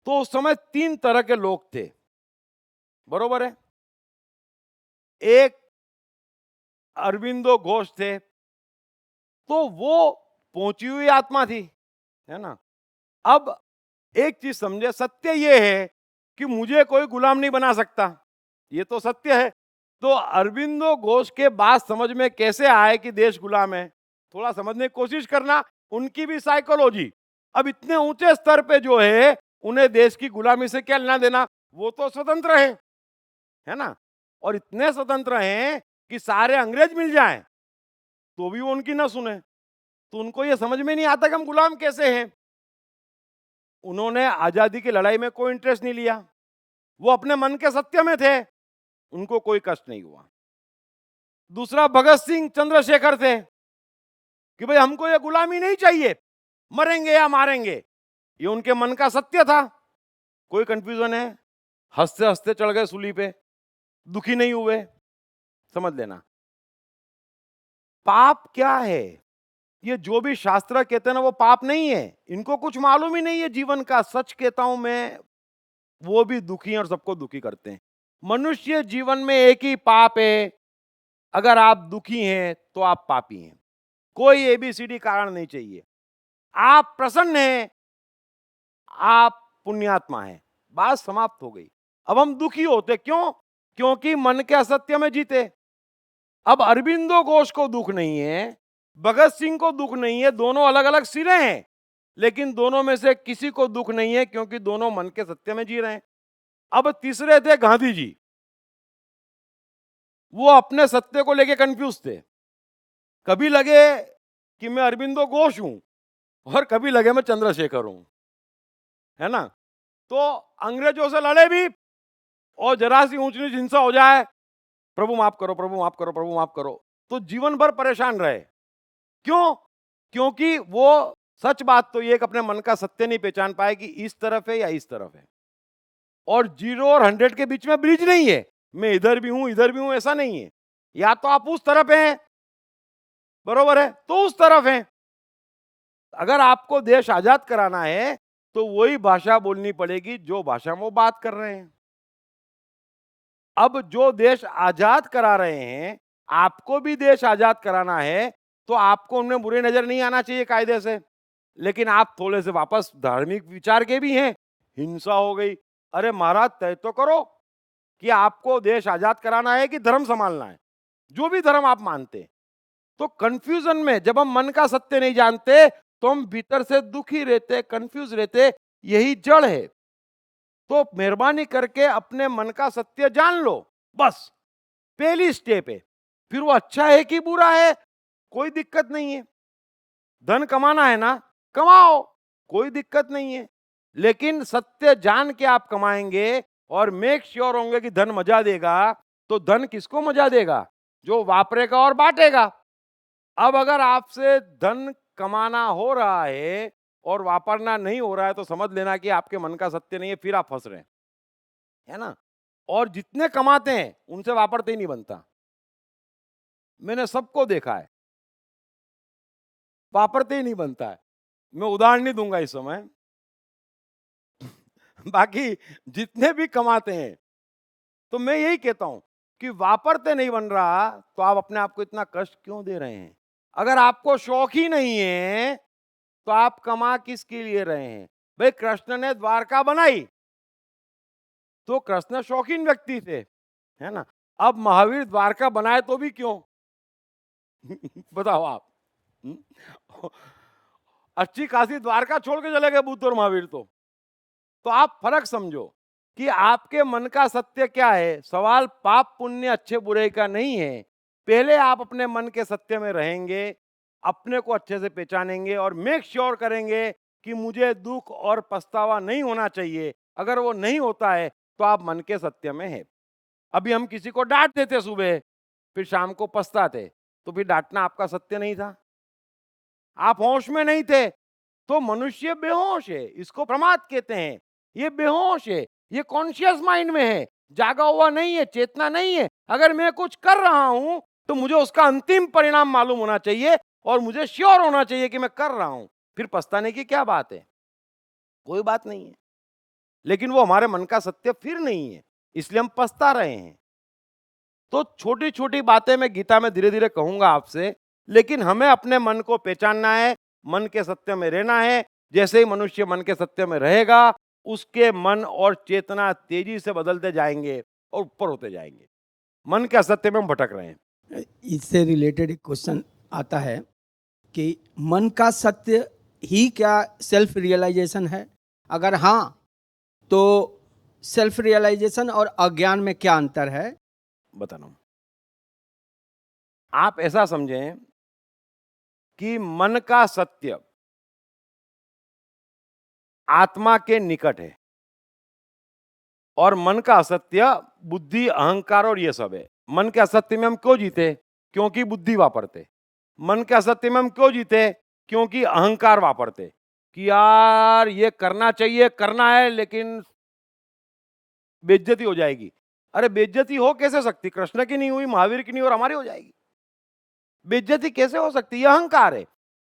तो उस समय 3 तरह के लोग थे, बरोबर है। एक अरविंदो घोष थे, तो वो पहुंची हुई आत्मा थी, है ना। अब एक चीज समझे, सत्य ये है कि मुझे कोई गुलाम नहीं बना सकता, ये तो सत्य है। तो अरविंदो घोष के बात समझ में कैसे आए कि देश गुलाम है, थोड़ा समझने की कोशिश करना, उनकी भी साइकोलॉजी। अब इतने ऊंचे स्तर पे जो है, उन्हें देश की गुलामी से क्या लेना देना, वो तो स्वतंत्र है ना। और इतने स्वतंत्र हैं कि सारे अंग्रेज मिल जाएं तो भी वो उनकी ना सुने। तो उनको ये समझ में नहीं आता कि हम गुलाम कैसे हैं। उन्होंने आजादी की लड़ाई में कोई इंटरेस्ट नहीं लिया, वो अपने मन के सत्य में थे, उनको कोई कष्ट नहीं हुआ। दूसरा भगत सिंह चंद्रशेखर थे कि भाई हमको ये गुलामी नहीं चाहिए, मरेंगे या मारेंगे, ये उनके मन का सत्य था, कोई कंफ्यूजन है। हंसते हंसते चढ़ गए सूली पे, दुखी नहीं हुए, समझ लेना। पाप क्या है, ये जो भी शास्त्र कहते हैं ना, वो पाप नहीं है। इनको कुछ मालूम ही नहीं है जीवन का। सच कहता हूं मैं, वो भी दुखी हैं और सबको दुखी करते हैं। मनुष्य जीवन में एक ही पाप है, अगर आप दुखी हैं तो आप पापी हैं। कोई एबीसीडी कारण नहीं चाहिए। आप प्रसन्न हैं, आप पुण्यात्मा हैं, बात समाप्त हो गई। अब हम दुखी होते क्यों? क्योंकि मन के असत्य में जीते। अब अरविंदो घोष को दुख नहीं है, भगत सिंह को दुख नहीं है, दोनों अलग अलग सिरे हैं, लेकिन दोनों में से किसी को दुख नहीं है क्योंकि दोनों मन के सत्य में जी रहे हैं। अब तीसरे थे गांधी जी, वो अपने सत्य को लेके कंफ्यूज थे। कभी लगे कि मैं अरविंदो घोष हूं और कभी लगे मैं चंद्रशेखर हूं, है ना। तो अंग्रेजों से लड़े भी, और जरा सी ऊंच नीच हिंसा हो जाए, प्रभु माफ करो, प्रभु माफ करो, प्रभु माफ करो, तो जीवन भर परेशान रहे। क्यों? क्योंकि वो सच बात तो ये कि अपने मन का सत्य नहीं पहचान पाए कि इस तरफ है या इस तरफ है। और 0 और 100 के बीच में ब्रिज नहीं है, मैं इधर भी हूं इधर भी हूं, ऐसा नहीं है। या तो आप उस तरफ हैं, बरोबर है, तो उस तरफ हैं। अगर आपको देश आजाद कराना है तो वही भाषा बोलनी पड़ेगी जो भाषा में वो बात कर रहे हैं। अब जो देश आजाद करा रहे हैं, आपको भी देश आजाद कराना है, तो आपको उनमें बुरी नजर नहीं आना चाहिए कायदे से। लेकिन आप थोड़े से वापस धार्मिक विचार के भी हैं, हिंसा हो गई, अरे महाराज तय तो करो कि आपको देश आजाद कराना है कि धर्म संभालना है, जो भी धर्म आप मानते हैं। तो कंफ्यूजन में जब हम मन का सत्य नहीं जानते तो हम भीतर से दुखी रहते, कंफ्यूज रहते, यही जड़ है। तो मेहरबानी करके अपने मन का सत्य जान लो, बस पहली स्टेप है। फिर वो अच्छा है कि बुरा है, कोई दिक्कत नहीं है। धन कमाना है ना, कमाओ, कोई दिक्कत नहीं है। लेकिन सत्य जान के आप कमाएंगे और मेक श्योर होंगे कि धन मजा देगा, तो धन किसको मजा देगा? जो वापरेगा और बांटेगा। अब अगर आपसे धन कमाना हो रहा है और वापरना नहीं हो रहा है, तो समझ लेना कि आपके मन का सत्य नहीं है, फिर आप फंस रहे हैं, है ना। और जितने कमाते हैं उनसे वापरते ही नहीं बनता। मैंने सबको देखा है, वापरते ही नहीं बनता है। मैं उदाहरण नहीं दूंगा इस समय। बाकी जितने भी कमाते हैं, तो मैं यही कहता हूं कि वापरते नहीं बन रहा, तो आप अपने आप को इतना कष्ट क्यों दे रहे हैं? अगर आपको शौक ही नहीं है तो आप कमा किसके लिए रहे हैं? भाई कृष्ण ने द्वारका बनाई तो कृष्ण शौकीन व्यक्ति थे, है ना। अब महावीर द्वारका बनाए तो भी क्यों? बताओ आप। अच्छी खासी द्वारका छोड़ के चले गए बुद्ध और महावीर। तो आप फर्क समझो कि आपके मन का सत्य क्या है। सवाल पाप पुण्य अच्छे बुरे का नहीं है। पहले आप अपने मन के सत्य में रहेंगे, अपने को अच्छे से पहचानेंगे और मेक श्योर करेंगे कि मुझे दुख और पछतावा नहीं होना चाहिए। अगर वो नहीं होता है तो आप मन के सत्य में हैं। अभी हम किसी को डांट देते सुबह, फिर शाम को पछताते, तो फिर डांटना आपका सत्य नहीं था, आप होश में नहीं थे। तो मनुष्य बेहोश है, इसको प्रमाद कहते हैं। ये बेहोश है, ये कॉन्शियस माइंड में है, जागा हुआ नहीं है, चेतना नहीं है। अगर मैं कुछ कर रहा हूं तो मुझे उसका अंतिम परिणाम मालूम होना चाहिए और मुझे श्योर होना चाहिए कि मैं कर रहा हूं। फिर पछताने की क्या बात है? कोई बात नहीं है। लेकिन वो हमारे मन का सत्य फिर नहीं है, इसलिए हम पछता रहे हैं। तो छोटी छोटी बातें मैं गीता में धीरे धीरे कहूंगा आपसे, लेकिन हमें अपने मन को पहचानना है, मन के सत्य में रहना है। जैसे ही मनुष्य मन के सत्य में रहेगा, उसके मन और चेतना तेजी से बदलते जाएंगे और ऊपर होते जाएंगे। मन के असत्य में हम भटक रहे हैं। इससे रिलेटेड एक क्वेश्चन आता है कि मन का सत्य ही क्या सेल्फ रियलाइजेशन है? अगर हाँ, तो सेल्फ रियलाइजेशन और अज्ञान में क्या अंतर है? बता रहा हूं। आप ऐसा समझें कि मन का सत्य आत्मा के निकट है और मन का असत्य बुद्धि, अहंकार और ये सब है। मन के असत्य में हम क्यों जीते? क्योंकि बुद्धि वापरते। मन के असत्य में हम क्यों जीते? क्योंकि अहंकार वापरते कि यार ये करना चाहिए, करना है, लेकिन बेइज्जती हो जाएगी। अरे बेइज्जती हो कैसे सकती? कृष्ण की नहीं हुई, महावीर की नहीं, और हमारी हो जाएगी। बेइज्जती कैसे हो सकती? यह अहंकार है।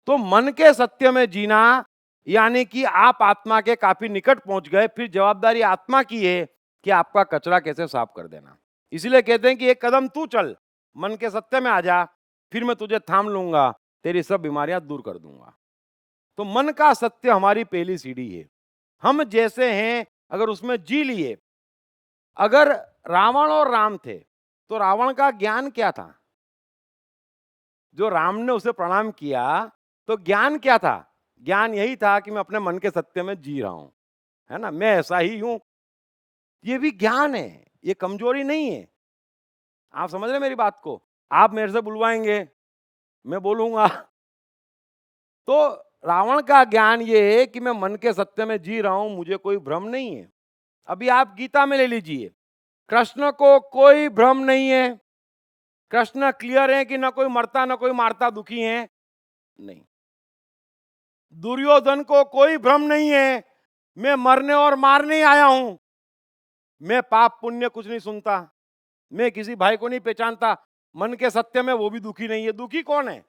तो मन के सत्य में जीना यानी कि आप आत्मा के काफी निकट पहुंच गए। फिर जवाबदारी आत्मा की है कि आपका कचरा कैसे साफ कर देना। इसलिए कहते हैं कि एक कदम तू चल, मन के सत्य में आ जा, फिर मैं तुझे थाम लूंगा, तेरी सब बीमारियां दूर कर दूंगा। तो मन का सत्य हमारी पहली सीढ़ी है। हम जैसे हैं अगर उसमें जी लिए। अगर रावण और राम थे तो रावण का ज्ञान क्या था? जो राम ने उसे प्रणाम किया तो ज्ञान क्या था? ज्ञान यही था कि मैं अपने मन के सत्य में जी रहा हूं, है ना, मैं ऐसा ही हूं। ये भी ज्ञान है, ये कमजोरी नहीं है। आप समझ रहे हैं मेरी बात को? आप मेरे से बुलवाएंगे, मैं बोलूंगा। तो रावण का ज्ञान ये है कि मैं मन के सत्य में जी रहा हूं, मुझे कोई भ्रम नहीं है। अभी आप गीता में ले लीजिए, कृष्ण को कोई भ्रम नहीं है। कृष्ण क्लियर है कि ना कोई मरता ना कोई मारता, दुखी है नहीं। दुर्योधन को कोई भ्रम नहीं है, मैं मरने और मारने आया हूं, मैं पाप पुण्य कुछ नहीं सुनता, मैं किसी भाई को नहीं पहचानता। मन के सत्य में वो भी दुखी नहीं है। दुखी कौन है?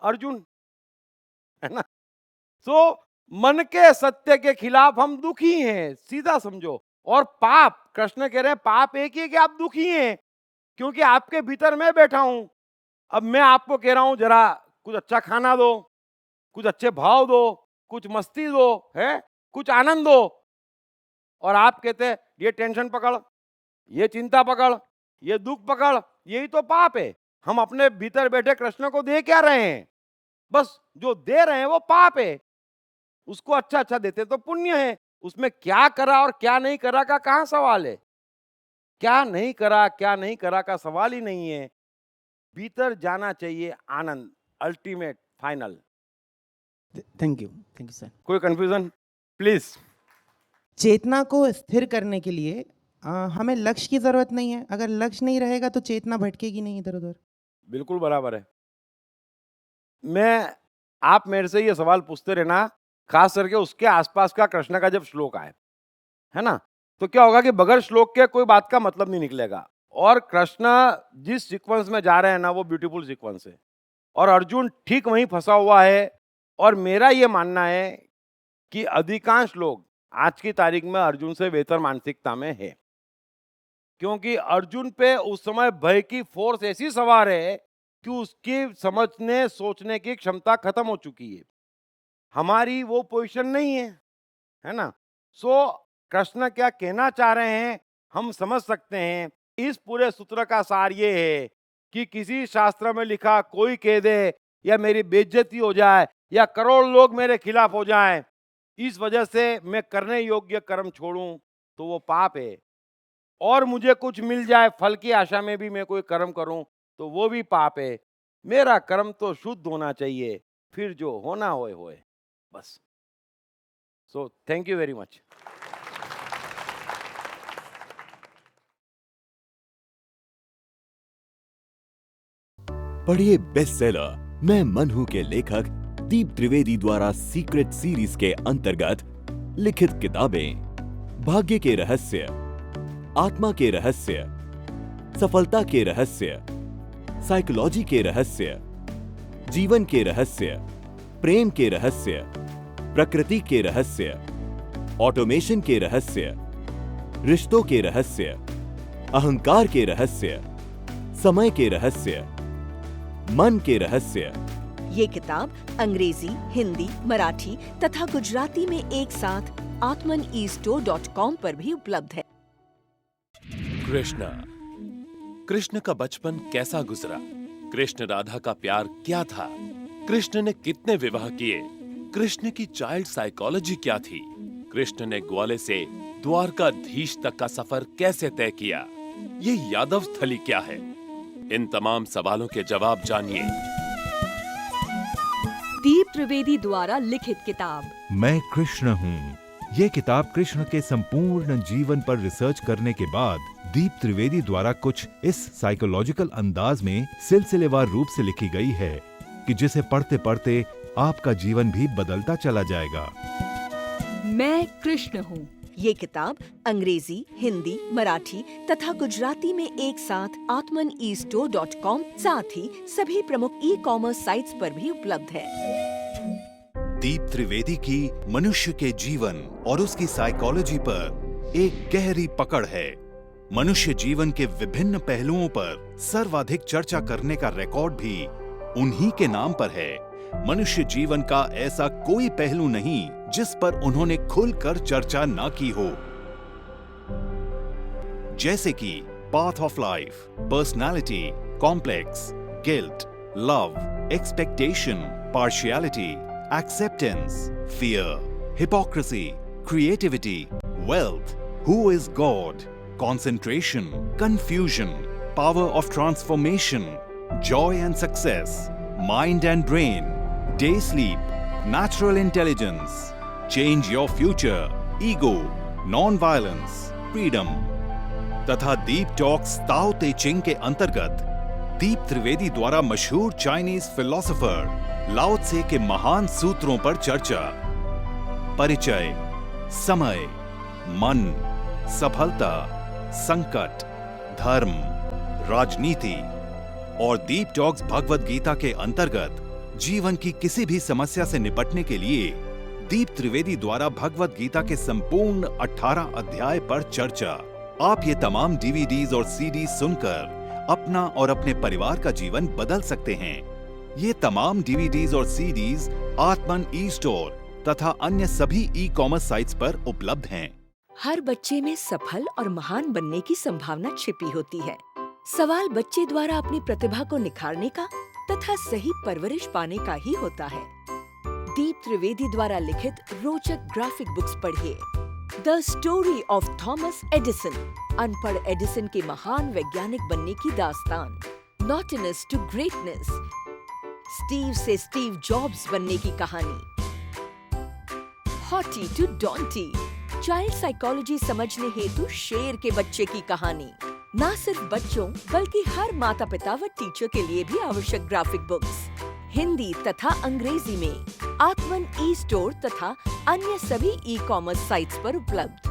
अर्जुन, है ना। तो मन के सत्य के खिलाफ हम दुखी हैं, सीधा समझो। और पाप, कृष्ण कह रहे हैं पाप एक ही है कि आप दुखी हैं, क्योंकि आपके भीतर मैं बैठा हूं। अब मैं आपको कह रहा हूं जरा कुछ अच्छा खाना दो, कुछ अच्छे भाव दो, कुछ मस्ती दो, है, कुछ आनंद दो, और आप कहते हैं ये टेंशन पकड़, ये चिंता पकड़, ये दुख पकड़। यही तो पाप है। हम अपने भीतर बैठे कृष्ण को दे क्या रहे हैं? बस जो दे रहे हैं वो पाप है। उसको अच्छा अच्छा देते तो पुण्य है। उसमें क्या करा और क्या नहीं करा का कहां सवाल है? क्या नहीं करा, क्या नहीं करा का सवाल ही नहीं है। भीतर जाना चाहिए आनंद, ultimate, final. Thank you sir. कोई कंफ्यूजन? प्लीज। चेतना को स्थिर करने के लिए हमें लक्ष्य की जरूरत नहीं है। अगर लक्ष्य नहीं रहेगा तो चेतना भटकेगी नहीं इधर उधर। बिल्कुल बराबर है। आप मेरे से ये सवाल पूछते रहना, खास करके उसके आसपास का कृष्ण का जब श्लोक आए, है ना, तो क्या होगा कि बगैर श्लोक के कोई बात का मतलब नहीं निकलेगा। और कृष्ण जिस सीक्वेंस में जा रहे हैं ना, वो ब्यूटीफुल सीक्वेंस है, और अर्जुन ठीक वहीं फंसा हुआ है। और मेरा ये मानना है कि अधिकांश लोग आज की तारीख में अर्जुन से बेहतर मानसिकता में है, क्योंकि अर्जुन पे उस समय भय की फोर्स ऐसी सवार है कि उसकी समझने सोचने की क्षमता खत्म हो चुकी है। हमारी वो पोजीशन नहीं है ना। सो कृष्ण क्या कहना चाह रहे हैं हम समझ सकते हैं। इस पूरे सूत्र का सार ये है कि किसी शास्त्र में लिखा कोई कह दे या मेरी बेइज्जती हो जाए या करोड़ लोग मेरे खिलाफ हो जाएं, इस वजह से मैं करने योग्य कर्म छोड़ूं तो वो पाप है। और मुझे कुछ मिल जाए फल की आशा में भी मैं कोई कर्म करूं तो वो भी पाप है। मेरा कर्म तो शुद्ध होना चाहिए, फिर जो होना होए बस। So thank you very much. पढ़िए बेस्टसेलर मैं मन हूं के लेखक दीप त्रिवेदी द्वारा सीक्रेट सीरीज के अंतर्गत लिखित किताबें भाग्य के रहस्य, आत्मा के रहस्य, सफलता के रहस्य, साइकोलॉजी के रहस्य, जीवन के रहस्य, प्रेम के रहस्य, प्रकृति के रहस्य, ऑटोमेशन के रहस्य, रिश्तों के रहस्य, अहंकार के रहस्य, समय के रहस्य, मन के रहस्य। ये किताब अंग्रेजी, हिंदी, मराठी तथा गुजराती में एक साथ atmanestore.com पर भी उपलब्ध है। कृष्ण का बचपन कैसा गुजरा? कृष्ण राधा का प्यार क्या था? कृष्ण ने कितने विवाह किए? कृष्ण की चाइल्ड साइकोलॉजी क्या थी? कृष्ण ने ग्वाले से द्वारकाधीश तक का सफर कैसे तय किया? ये यादव स्थली क्या है? इन तमाम सवालों के जवाब जानिए। दीप त्रिवेदी द्वारा लिखित किताब मैं कृष्ण हूँ। ये किताब कृष्ण के संपूर्ण जीवन पर रिसर्च करने के बाद दीप त्रिवेदी द्वारा कुछ इस साइकोलॉजिकल अंदाज में सिलसिलेवार रूप से लिखी गई है कि जिसे पढ़ते पढ़ते आपका जीवन भी बदलता चला जाएगा। मैं कृष्ण हूँ। ये किताब अंग्रेजी, हिंदी, मराठी तथा गुजराती में एक साथ atmanestore.com साथ ही सभी प्रमुख ई-कॉमर्स साइट्स पर भी उपलब्ध है। दीप त्रिवेदी की मनुष्य के जीवन और उसकी साइकोलॉजी पर एक गहरी पकड़ है। मनुष्य जीवन के विभिन्न पहलुओं पर सर्वाधिक चर्चा करने का रिकॉर्ड भी उन्हीं के नाम पर है। मनुष्य जीवन का ऐसा कोई पहलू नहीं जिस पर उन्होंने खुलकर चर्चा ना की हो, जैसे कि path of life, personality, complex, guilt, love, expectation, partiality, acceptance, fear, hypocrisy, creativity, wealth, who is God, concentration, confusion, power of transformation, joy and success, mind and brain, day sleep, natural intelligence, change your future, ego, non-violence, freedom, तथा दीप talks ताओ ते चिंग के अंतर्गत दीप त्रिवेदी द्वारा मशहूर Chinese philosopher लाओ त्से के महान सूत्रों पर चर्चा, परिचय, समय, मन, सफलता, संकट, धर्म, राजनीति और दीप टॉक्स भगवत गीता के अंतर्गत जीवन की किसी भी समस्या से निपटने के लिए दीप त्रिवेदी द्वारा भगवत गीता के संपूर्ण 18 अध्याय पर चर्चा। आप ये तमाम डीवीडीज और सीडीज सुनकर अपना और अपने परिवार का जीवन बदल सकते हैं। ये तमाम डीवीडीज और सीडीज आत्मन ई स्टोर तथा अन्य सभी ई-कॉमर्स साइट्स पर उपलब्ध हैं। हर बच्चे में सफल और महान बनने की संभावना छिपी होती है। सवाल बच्चे द्वारा अपनी प्रतिभा को निखारने का तथा सही परवरिश पाने का ही होता है। दीप त्रिवेदी द्वारा लिखित रोचक ग्राफिक बुक्स पढ़िए। The story of Thomas Edison, अनपढ़ एडिसन के महान वैज्ञानिक बनने की दास्तान। नॉटिनेस टू ग्रेटनेस, स्टीव से स्टीव जॉब्स बनने की कहानी। हॉटी टू डॉन्टी, चाइल्ड साइकोलॉजी समझने हेतु शेर के बच्चे की कहानी। न सिर्फ बच्चों बल्कि हर माता पिता व टीचर के लिए भी आवश्यक ग्राफिक बुक्स हिंदी तथा अंग्रेजी में आत्मन ई स्टोर तथा अन्य सभी ई-कॉमर्स साइट्स पर उपलब्ध।